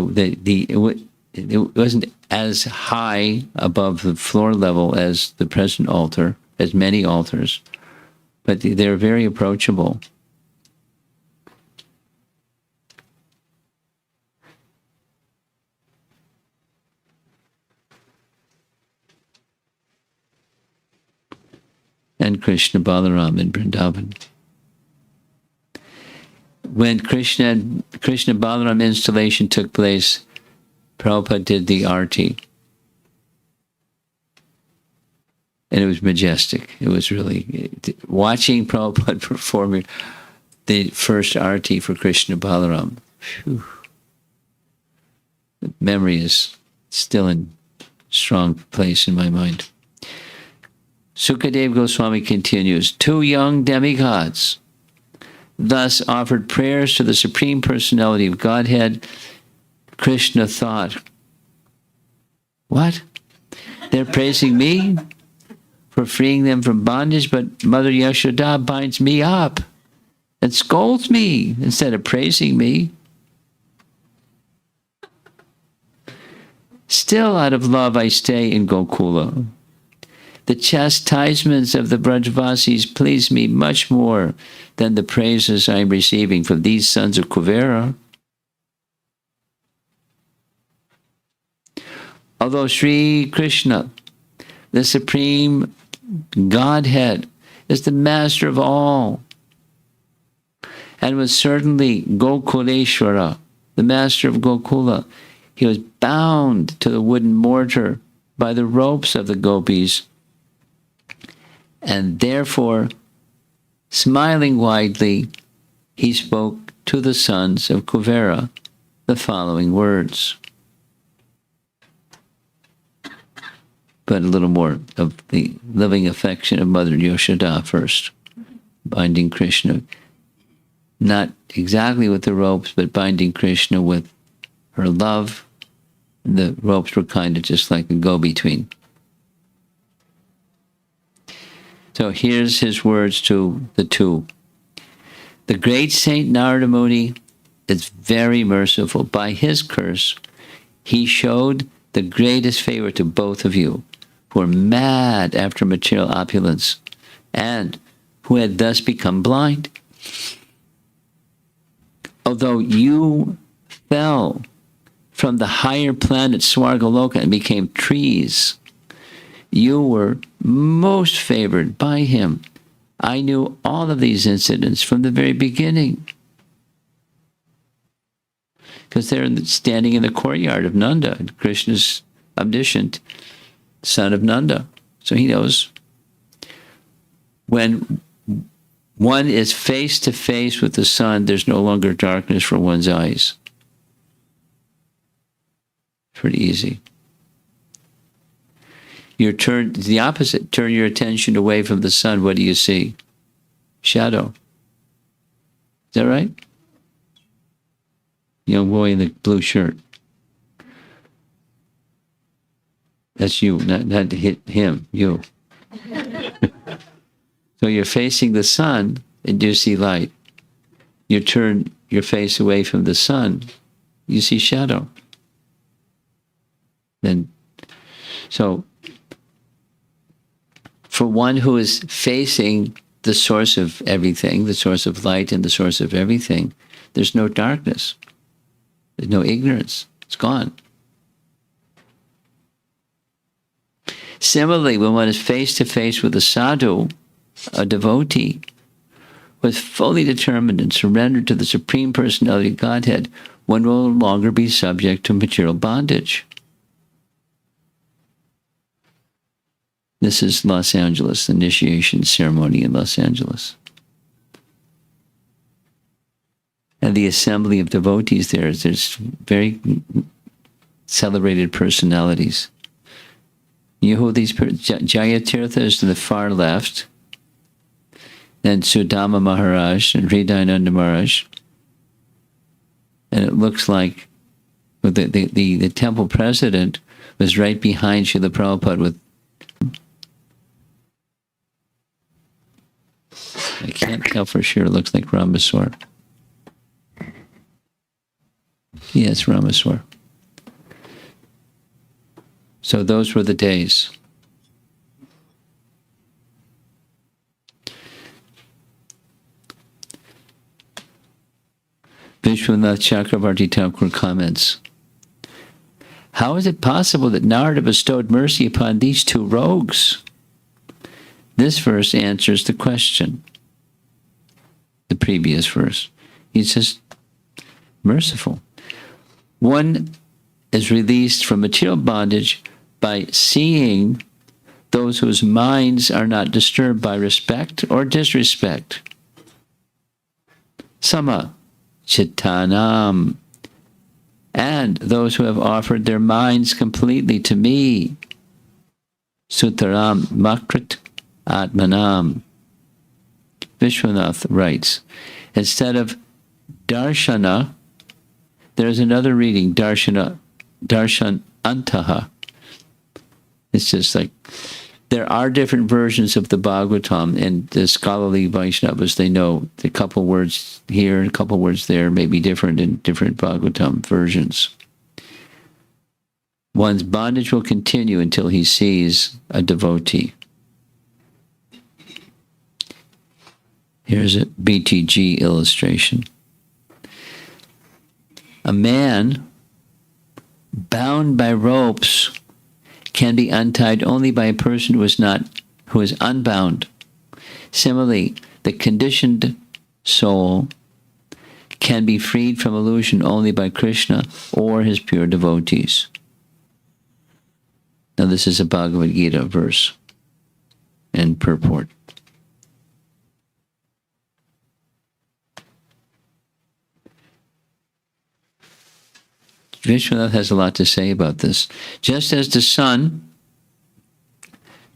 wasn't as high above the floor level as the present altar, as many altars, but they're very approachable. And Krishna Balaram in Vrindavan. When Krishna Balaram installation took place, Prabhupada did the arti. And it was majestic. It was really, watching Prabhupada perform the first arti for Krishna Balaram. Whew. The memory is still in strong place in my mind. Sukadev Goswami continues, 2 young demigods thus offered prayers to the Supreme Personality of Godhead. Krishna thought, what? They're praising me for freeing them from bondage, but Mother Yashoda binds me up and scolds me instead of praising me. Still out of love I stay in Gokula. The chastisements of the Brajvasis please me much more than the praises I am receiving from these sons of Kuvera. Although Sri Krishna, the Supreme Godhead, is the master of all, and was certainly Gokuleshwara, the master of Gokula, he was bound to the wooden mortar by the ropes of the gopis, and therefore, smiling widely, he spoke to the sons of Kuvera, the following words. But a little more of the loving affection of Mother Yashoda first, binding Krishna. Not exactly with the ropes, but binding Krishna with her love. The ropes were kind of just like a go-between. So here's his words to the two. The great Saint Narada Muni is very merciful. By his curse, he showed the greatest favor to both of you, who are mad after material opulence, and who had thus become blind. Although you fell from the higher planet Swargaloka and became trees, you were most favored by him. I knew all of these incidents from the very beginning, because they're standing in the courtyard of Nanda. Krishna's omniscient, son of Nanda. So he knows. When one is face to face with the sun, there's no longer darkness for one's eyes. Pretty easy. You turn the opposite. Turn your attention away from the sun. What do you see? Shadow. Is that right? Young boy in the blue shirt. That's you, not him, you. So you're facing the sun and you see light. You turn your face away from the sun, you see shadow. So for one who is facing the source of everything, the source of light and the source of everything, there's no darkness. There's no ignorance. It's gone. Similarly, when one is face to face with a sadhu, a devotee, who is fully determined and surrendered to the Supreme Personality of Godhead, one will no longer be subject to material bondage. This is Los Angeles, the initiation ceremony in Los Angeles. And the assembly of devotees there's very celebrated personalities. You know who these Jayatirtha is to the far left, then Sudama Maharaj and Hridayananda Maharaj. And it looks like the temple president was right behind Srila Prabhupada with, I can't tell for sure, it looks like Ramaswar. Yes, Ramaswar. So those were the days. Vishwanath Chakravarti Thakur comments, how is it possible that Narada bestowed mercy upon these two rogues? This verse answers the question. The previous verse. He says, merciful. One is released from material bondage by seeing those whose minds are not disturbed by respect or disrespect. Sama Chittanam. And those who have offered their minds completely to me. Sutaram Makrit Atmanam. Vishwanath writes, instead of darshana, there's another reading, darshan antaha. It's just like, there are different versions of the Bhagavatam, and the scholarly Vaishnavas, they know a couple words here, a couple words there may be different in different Bhagavatam versions. One's bondage will continue until he sees a devotee. Here's a BTG illustration. A man bound by ropes can be untied only by a person who is unbound. Similarly, the conditioned soul can be freed from illusion only by Krishna or his pure devotees. Now this is a Bhagavad Gita verse and purport. Vishwanath has a lot to say about this. Just as the sun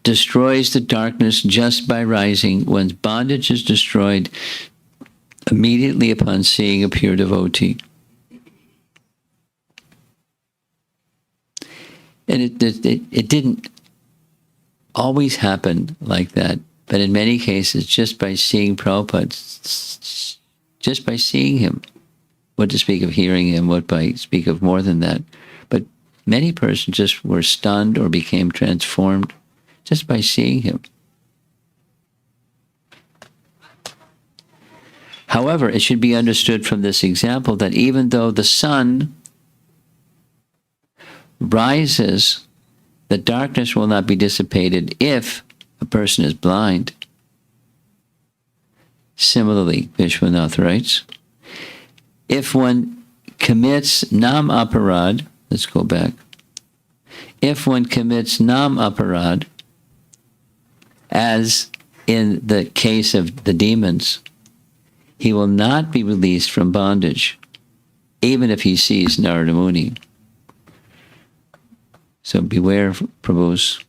destroys the darkness just by rising, one's bondage is destroyed immediately upon seeing a pure devotee. And it didn't always happen like that, but in many cases, just by seeing Prabhupada, just by seeing him, what to speak of hearing him, what by speak of more than that, but many persons just were stunned or became transformed just by seeing him. However, it should be understood from this example that even though the sun rises, the darkness will not be dissipated if a person is blind. Similarly, Vishwanath writes, if one commits nam aparad, let's go back. If one commits nam aparad, as in the case of the demons, he will not be released from bondage, even if he sees Narada Muni. So beware of Prabhu's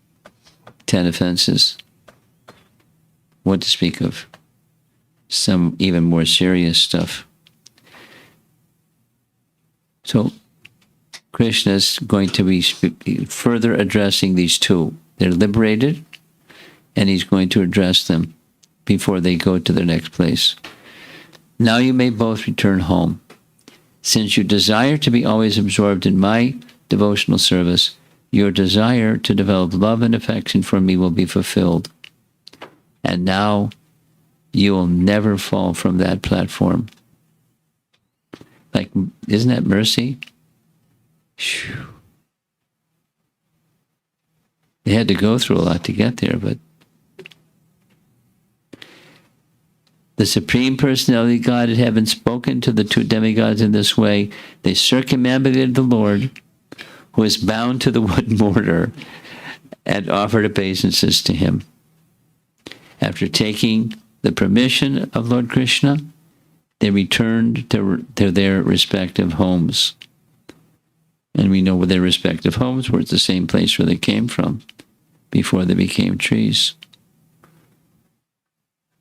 10 offenses. What to speak of some even more serious stuff. So Krishna is going to be further addressing these two. They're liberated, and he's going to address them before they go to their next place. Now you may both return home. Since you desire to be always absorbed in my devotional service, your desire to develop love and affection for me will be fulfilled. And now you will never fall from that platform. Like, isn't that mercy? Whew. They had to go through a lot to get there, but the Supreme Personality of God had having spoken to the two demigods in this way, they circumambulated the Lord, who is bound to the wood mortar, and offered obeisances to him. After taking the permission of Lord Krishna, they returned to their respective homes. And we know where their respective homes were. It's the same place where they came from before they became trees.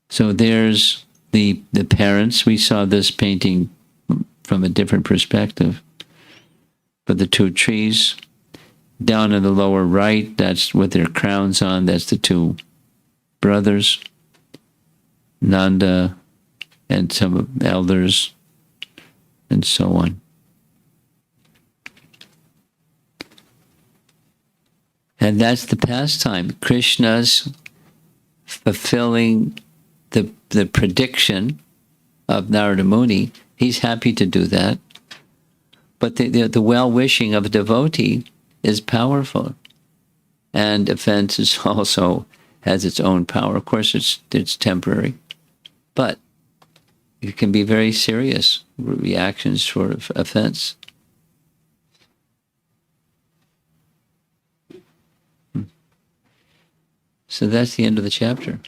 So there's the parents. We saw this painting from a different perspective. But the two trees, down in the lower right, that's with their crowns on, that's the two brothers, Nanda and some elders, and so on. And that's the pastime. Krishna's fulfilling the prediction of Narada Muni. He's happy to do that. But the well-wishing of a devotee is powerful. And offense is also has its own power. Of course, it's temporary. But it can be very serious reactions for offense. So that's the end of the chapter.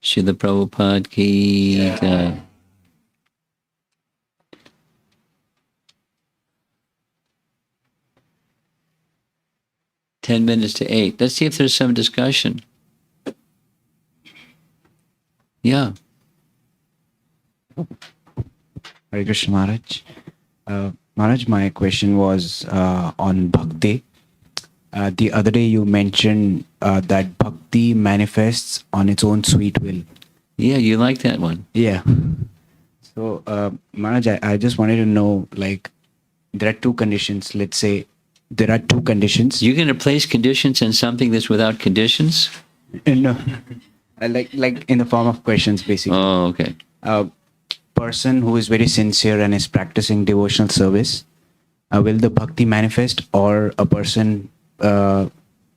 Srila Prabhupada ki jai. Ten minutes to 8. Let's see if there's some discussion. Yeah. Hare Krishna Maharaj. Maharaj, my question was on bhakti. The other day you mentioned that bhakti manifests on its own sweet will. Yeah, you like that one. Yeah. So, Maharaj, I just wanted to know, like, there are two conditions. Let's say there are two conditions. You're going to place conditions in something that's without conditions? No. like in the form of questions, basically. Oh, okay. A person who is very sincere and is practicing devotional service, will the bhakti manifest? Or a person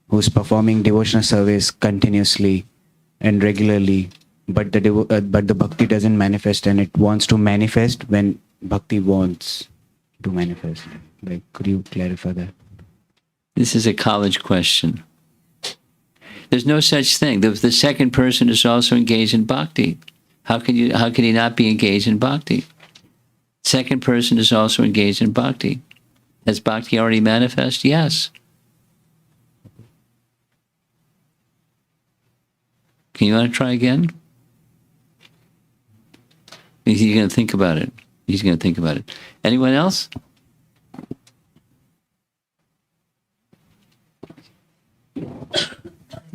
who's performing devotional service continuously and regularly, but the bhakti doesn't manifest, and it wants to manifest when bhakti wants to manifest? Like, could you clarify that? This is a college question. There's no such thing. The second person is also engaged in bhakti. How could he not be engaged in bhakti? Second person is also engaged in bhakti. Has bhakti already manifest? Yes. Can you want to try again? He's going to think about it. He's going to think about it. Anyone else?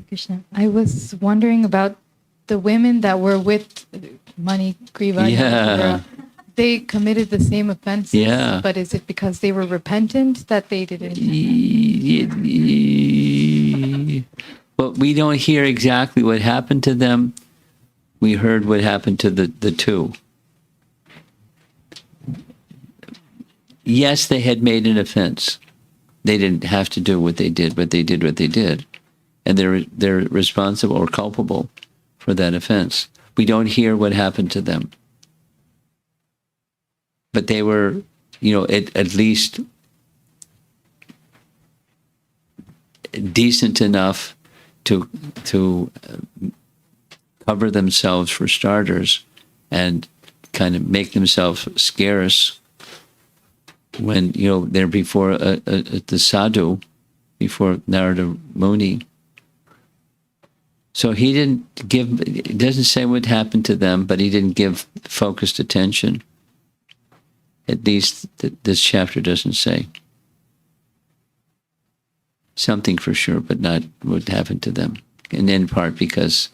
Krishna. I was wondering about the women that were with Mani Griva. Yeah. They committed the same offenses. Yeah. But is it because they were repentant that they didn't? Well, we don't hear exactly what happened to them. We heard what happened to the two. Yes, they had made an offense. They didn't have to do what they did, but they did what they did. And they're responsible or culpable for that offense. We don't hear what happened to them. But they were, at least decent enough to cover themselves for starters and kind of make themselves scarce when, they're before the sadhu, before Narada Muni. So he didn't give, it doesn't say what happened to them, but he didn't give focused attention. At least this chapter doesn't say. Something for sure, but not what happened to them. And in part because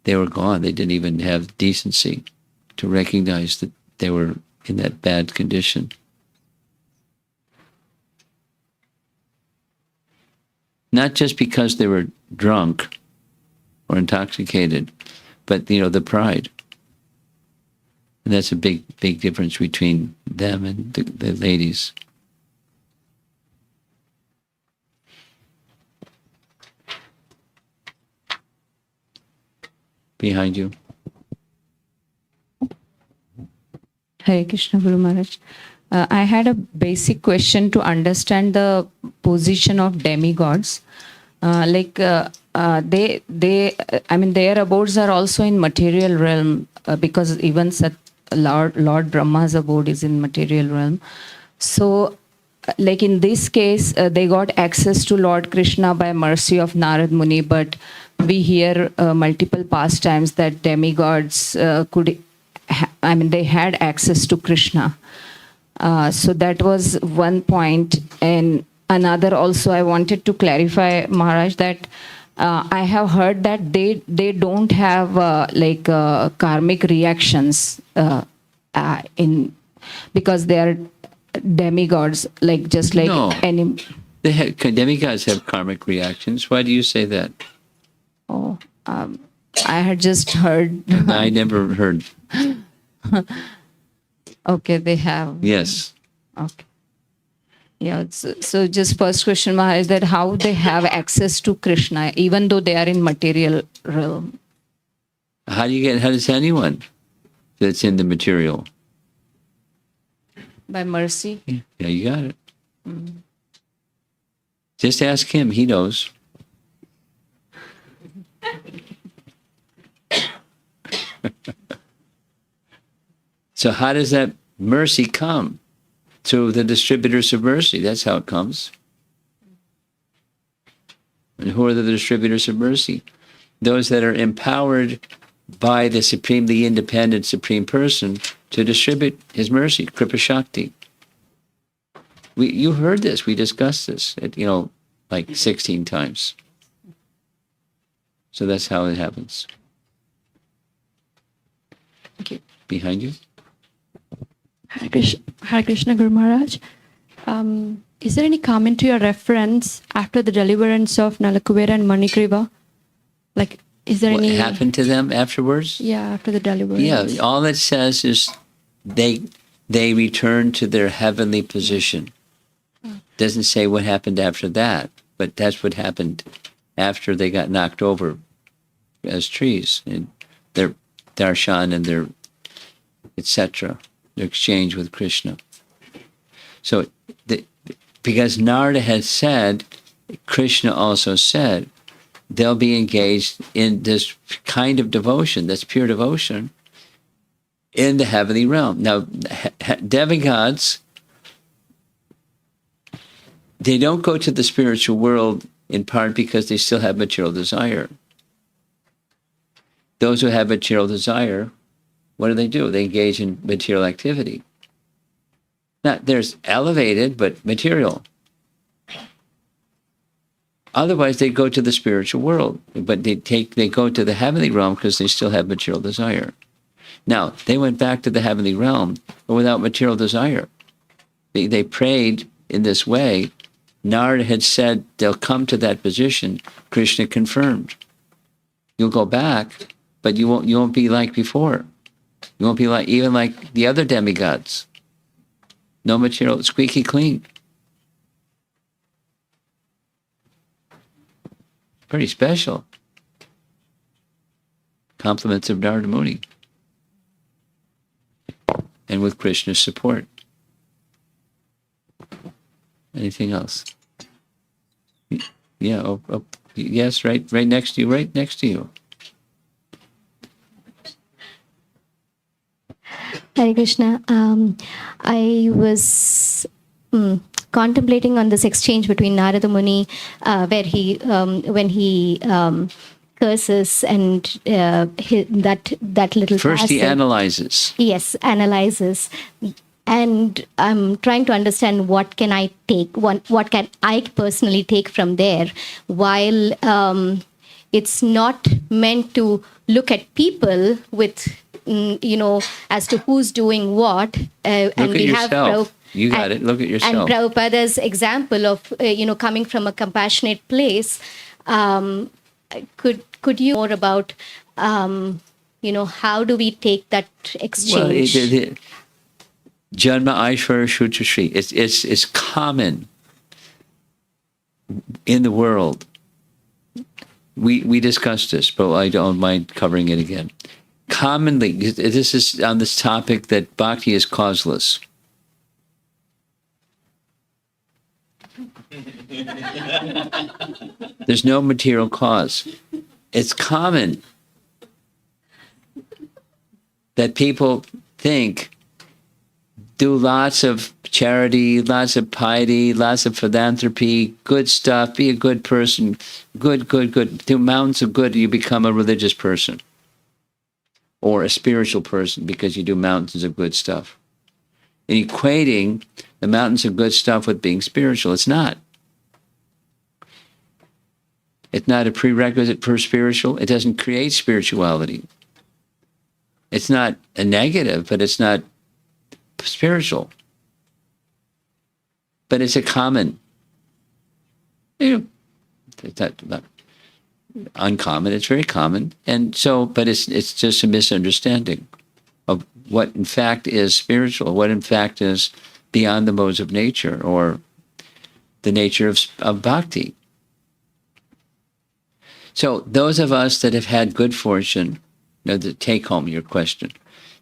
they were gone. They didn't even have decency to recognize that they were in that bad condition. Not just because they were drunk or intoxicated, but, the pride. And that's a big, big difference between them and the ladies. Behind you. Hare Krishna Guru Maharaj. I had a basic question to understand the position of demigods. Their abodes are also in material realm because even Lord Brahma's abode is in material realm. So, like in this case, they got access to Lord Krishna by mercy of Narada Muni, but we hear multiple pastimes that demigods they had access to Krishna. So that was one point. And another also, I wanted to clarify, Maharaj, that I have heard that they don't have karmic reactions because they are demigods, just like No. any. Demigods have karmic reactions. Why do you say that? Oh, I had just heard. I never heard. Okay, they have. Yes. Okay. Yeah. So just first question, Maharaj, is that how they have access to Krishna, even though they are in material realm? How does anyone that's in the material? By mercy. Yeah, you got it. Just ask him. He knows. So how does that mercy come? Through the distributors of mercy. That's how it comes. And who are the distributors of mercy? Those that are empowered by the supremely independent Supreme Person to distribute His mercy, Kripa Shakti. You heard this. We discussed this, like 16 times. So that's how it happens. Thank you. Behind you. Hare Krishna Guru Maharaj. Is there any commentary or reference after the deliverance of Kuvera and Manikriva? Like, is there What any... happened to them afterwards? Yeah, after the deliverance. Yeah, all it says is they returned to their heavenly position. Doesn't say what happened after that, but that's what happened after they got knocked over as trees and their darshan and their etc. Their exchange with Krishna. So, because Narada had said, Krishna also said they'll be engaged in this kind of devotion, that's pure devotion, in the heavenly realm. Now, demigods, they don't go to the spiritual world in part because they still have material desire. Those who have material desire, what do? They engage in material activity. Now, there's elevated, but material. Otherwise, they go to the spiritual world, but they go to the heavenly realm because they still have material desire. Now, they went back to the heavenly realm, but without material desire. They prayed in this way. Narada had said they'll come to that position. Krishna confirmed. You'll go back, but you won't be like before. You won't be even like the other demigods. No material, squeaky clean. Pretty special. Compliments of Narada Muni. And with Krishna's support. Anything else? Yeah. Yes. Right next to you. Right next to you. Hare Krishna. I was contemplating on this exchange between Narada Muni, where he, when he curses and that little. First, he passage. analyzes. Yes, analyzes. And I'm trying to understand what can I take, what can I personally take from there, while it's not meant to look at people with, as to who's doing what. Look at yourself. You got it. Look at yourself. And Prabhupada's example of, coming from a compassionate place, could you more about, how do we take that exchange? Well, Janma Aishvarya Shutra Shri. It's common in the world. We discussed this, but I don't mind covering it again. Commonly, this is on this topic that bhakti is causeless. There's no material cause. It's common that people think, do lots of charity, lots of piety, lots of philanthropy, good stuff, be a good person, good. Do mountains of good, you become a religious person or a spiritual person because you do mountains of good stuff. And equating the mountains of good stuff with being spiritual, it's not. It's not a prerequisite for spiritual. It doesn't create spirituality. It's not a negative, but it's not spiritual. But it's a common, it's not uncommon, it's very common. And so, but it's just a misunderstanding of what in fact is spiritual, what in fact is beyond the modes of nature or the nature of bhakti. So those of us that have had good fortune, to take home your question,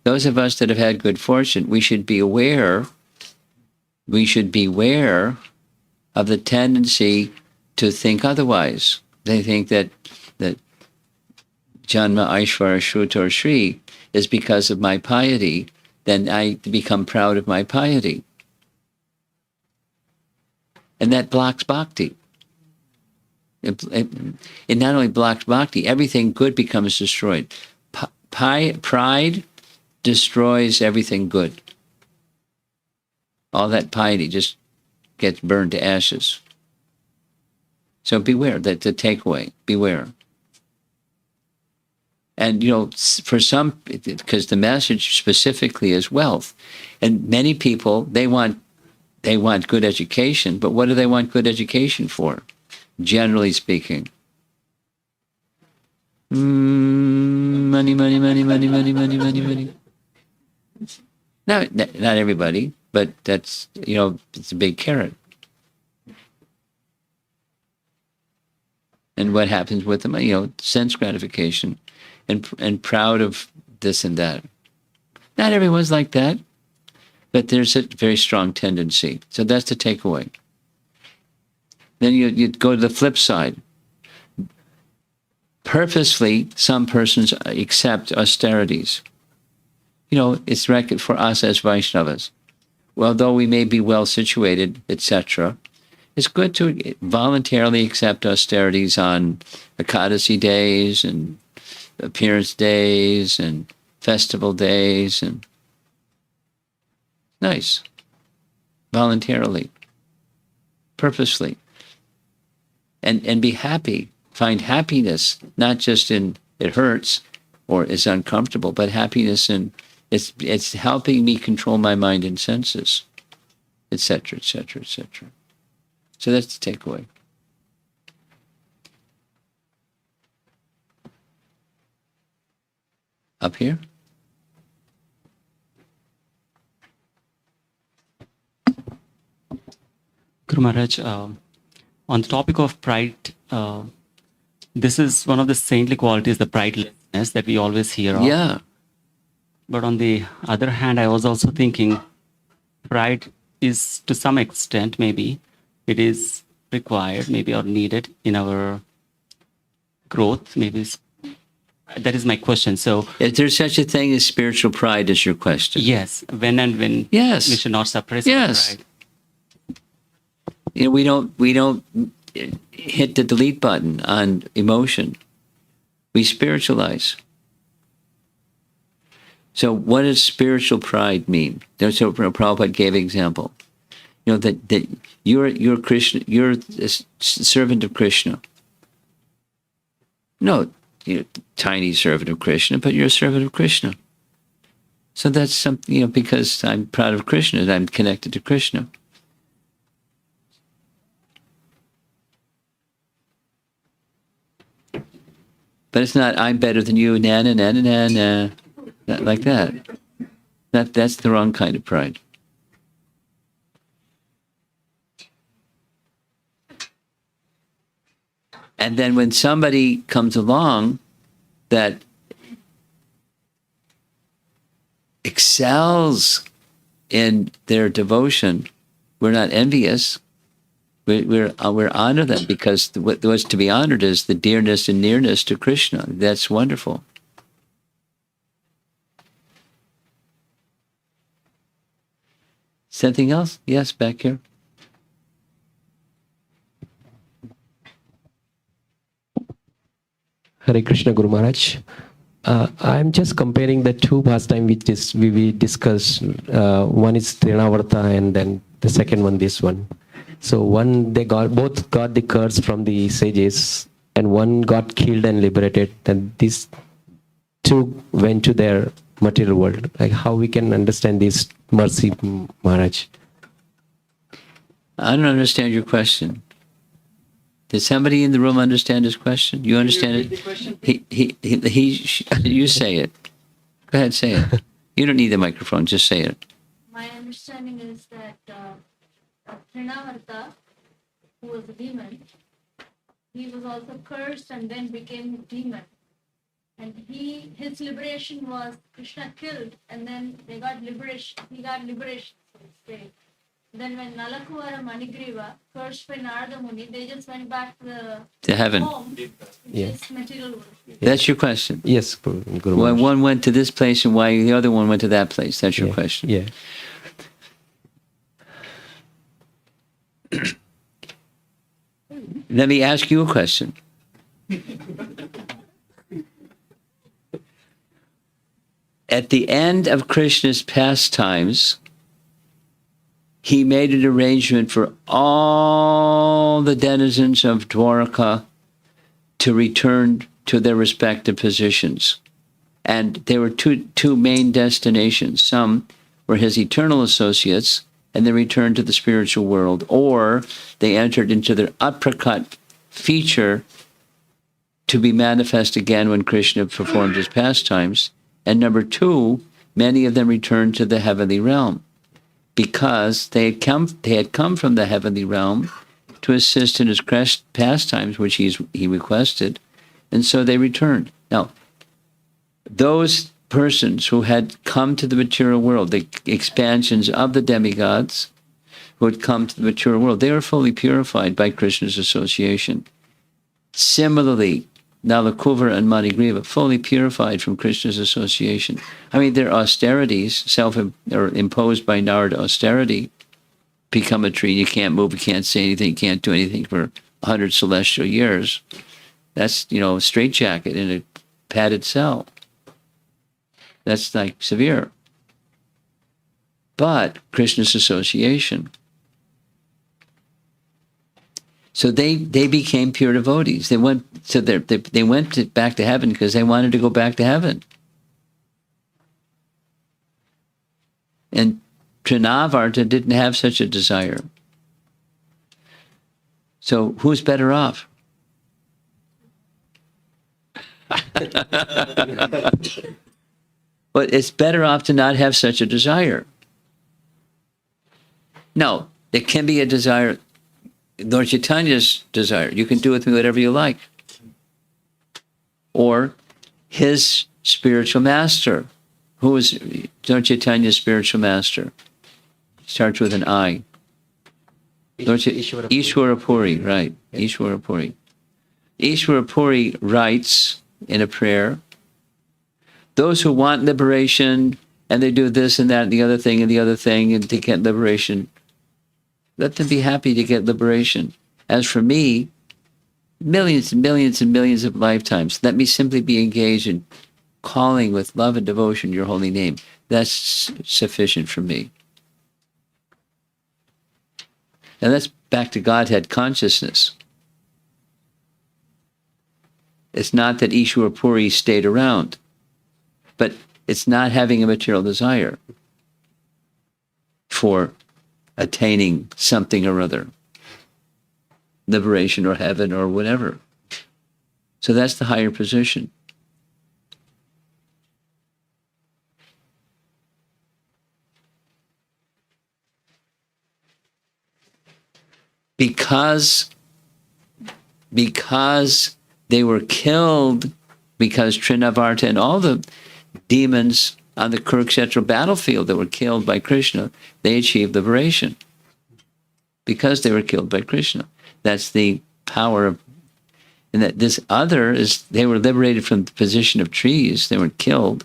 those of us that have had good fortune, we should be aware of the tendency to think otherwise. They think that Janma Aishvarya Shruta or Shri is because of my piety, then I become proud of my piety. And that blocks bhakti. It not only blocks bhakti, everything good becomes destroyed. Pride destroys everything good. All that piety just gets burned to ashes. So beware, that's the takeaway. Beware. And, for some, because the message specifically is wealth. And many people, they want good education, but what do they want good education for? Generally speaking. Money. No, not everybody, but that's, it's a big carrot. And what happens with them? Sense gratification and proud of this and that. Not everyone's like that, but there's a very strong tendency. So that's the takeaway. Then you go to the flip side. purposely, some persons accept austerities. It's reckoned for us as Vaishnavas. Well, though we may be well situated, etc., it's good to voluntarily accept austerities on Ekadasi days and appearance days and festival days, and nice, voluntarily, purposely, and be happy. Find happiness not just in it hurts or is uncomfortable, but happiness in it's helping me control my mind and senses, etc., etc., etc. So that's the takeaway. Up here? Guru Maharaj, on the topic of pride, this is one of the saintly qualities, the pridelessness that we always hear of. Yeah. But on the other hand, I was also thinking pride is, to some extent, maybe, it is required, maybe, or needed in our growth. Maybe that is my question. So, Is there such a thing as spiritual pride, is your question? yes, when Yes. we should not suppress Yes. our pride. We don't hit the delete button on emotion. We spiritualize. So what does spiritual pride mean? So Prabhupada gave an example. That you're Krishna, you're a servant of Krishna. No, tiny servant of Krishna, but you're a servant of Krishna. So that's something, because I'm proud of Krishna, I'm connected to Krishna. But it's not, I'm better than you, na na na na na na, not like that. That's the wrong kind of pride. And then when somebody comes along that excels in their devotion, we're not envious. We're honor them, because what's to be honored is the dearness and nearness to Krishna. That's wonderful. Something else? Yes, back here. Hare Krishna, Guru Maharaj. I'm just comparing the two pastime which we discussed. One is Trinavarta, and then the second one, this one. So one, both got the curse from the sages, and one got killed and liberated, and these two went to their material world. Like, how we can understand this mercy, Maharaj? I don't understand your question. Did somebody in the room understand his question? You understand it? You say it. Go ahead, say it. You don't need the microphone. Just say it. My understanding is that Trinavarta, who was a demon, he was also cursed and then became a demon. And his liberation was Krishna killed, and then they got liberation. He got liberation, so to say. Then when Nalakuvara Manigriva, cursed by Narada Muni, they just went back To heaven. home, which is material world. That's your question. Yes, Guru Why Maharaj. one went to this place and why the other one went to that place. That's your question. Yeah. Let me ask you a question. At the end of Krishna's pastimes, he made an arrangement for all the denizens of Dwaraka to return to their respective positions. And there were two main destinations. Some were his eternal associates, and they returned to the spiritual world, or they entered into their uppercut feature to be manifest again when Krishna performed his pastimes. And number two, many of them returned to the heavenly realm, because they had come from the heavenly realm to assist in his pastimes, which he requested, and so they returned. Now, those persons who had come to the material world, the expansions of the demigods who had come to the material world, they were fully purified by Krishna's association. Similarly, Nala, Kuvera, and Manigriva, fully purified from Krishna's association. I mean, their austerities, or imposed by Narada austerity, become a tree. You can't move, you can't say anything, you can't do anything for 100 celestial years. That's, a straitjacket in a padded cell. That's like severe. But Krishna's association. So they became pure devotees. They went back to heaven because they wanted to go back to heaven. And Trinavarta didn't have such a desire. So who's better off? But it's better off to not have such a desire. No, it can be a desire. Lord Chaitanya's desire. You can do with me whatever you like. Or his spiritual master. Who is Lord Chaitanya's spiritual master? Starts with an I. Ishwara Puri, right. Ishwara Puri. Ishwara Puri writes in a prayer, those who want liberation, and they do this and that and the other thing and to get liberation, let them be happy to get liberation. As for me, millions and millions and millions of lifetimes, let me simply be engaged in calling with love and devotion your holy name. That's sufficient for me. And that's back to Godhead consciousness. It's not that Ishwara Puri stayed around, but it's not having a material desire for attaining something or other, liberation or heaven or whatever. So that's the higher position. Because they were killed, because Trinavarta and all the demons on the Kurukshetra battlefield that were killed by Krishna, they achieved liberation. Because they were killed by Krishna. That's the power of, and that this other is, they were liberated from the position of trees, they weren't killed,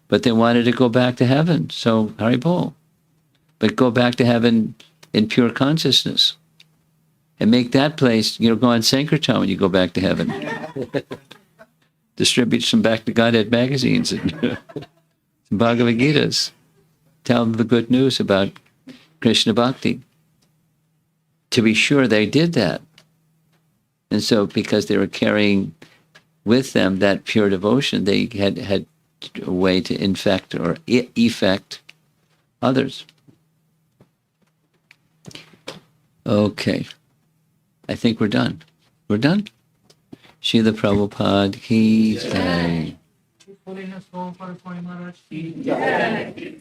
but they wanted to go back to heaven. So, Haribol. But go back to heaven in pure consciousness. And make that place, go on Sankirtan when you go back to heaven. Distribute some Back to Godhead magazines and Bhagavad Gitas. Tell them the good news about Krishna Bhakti. To be sure, they did that. And so, because they were carrying with them that pure devotion, they had a way to infect or effect others. Okay. I think we're done. We're done? Srila Prabhupada ki jai. His Holiness Prabhupada Swami Maharaj ki jai.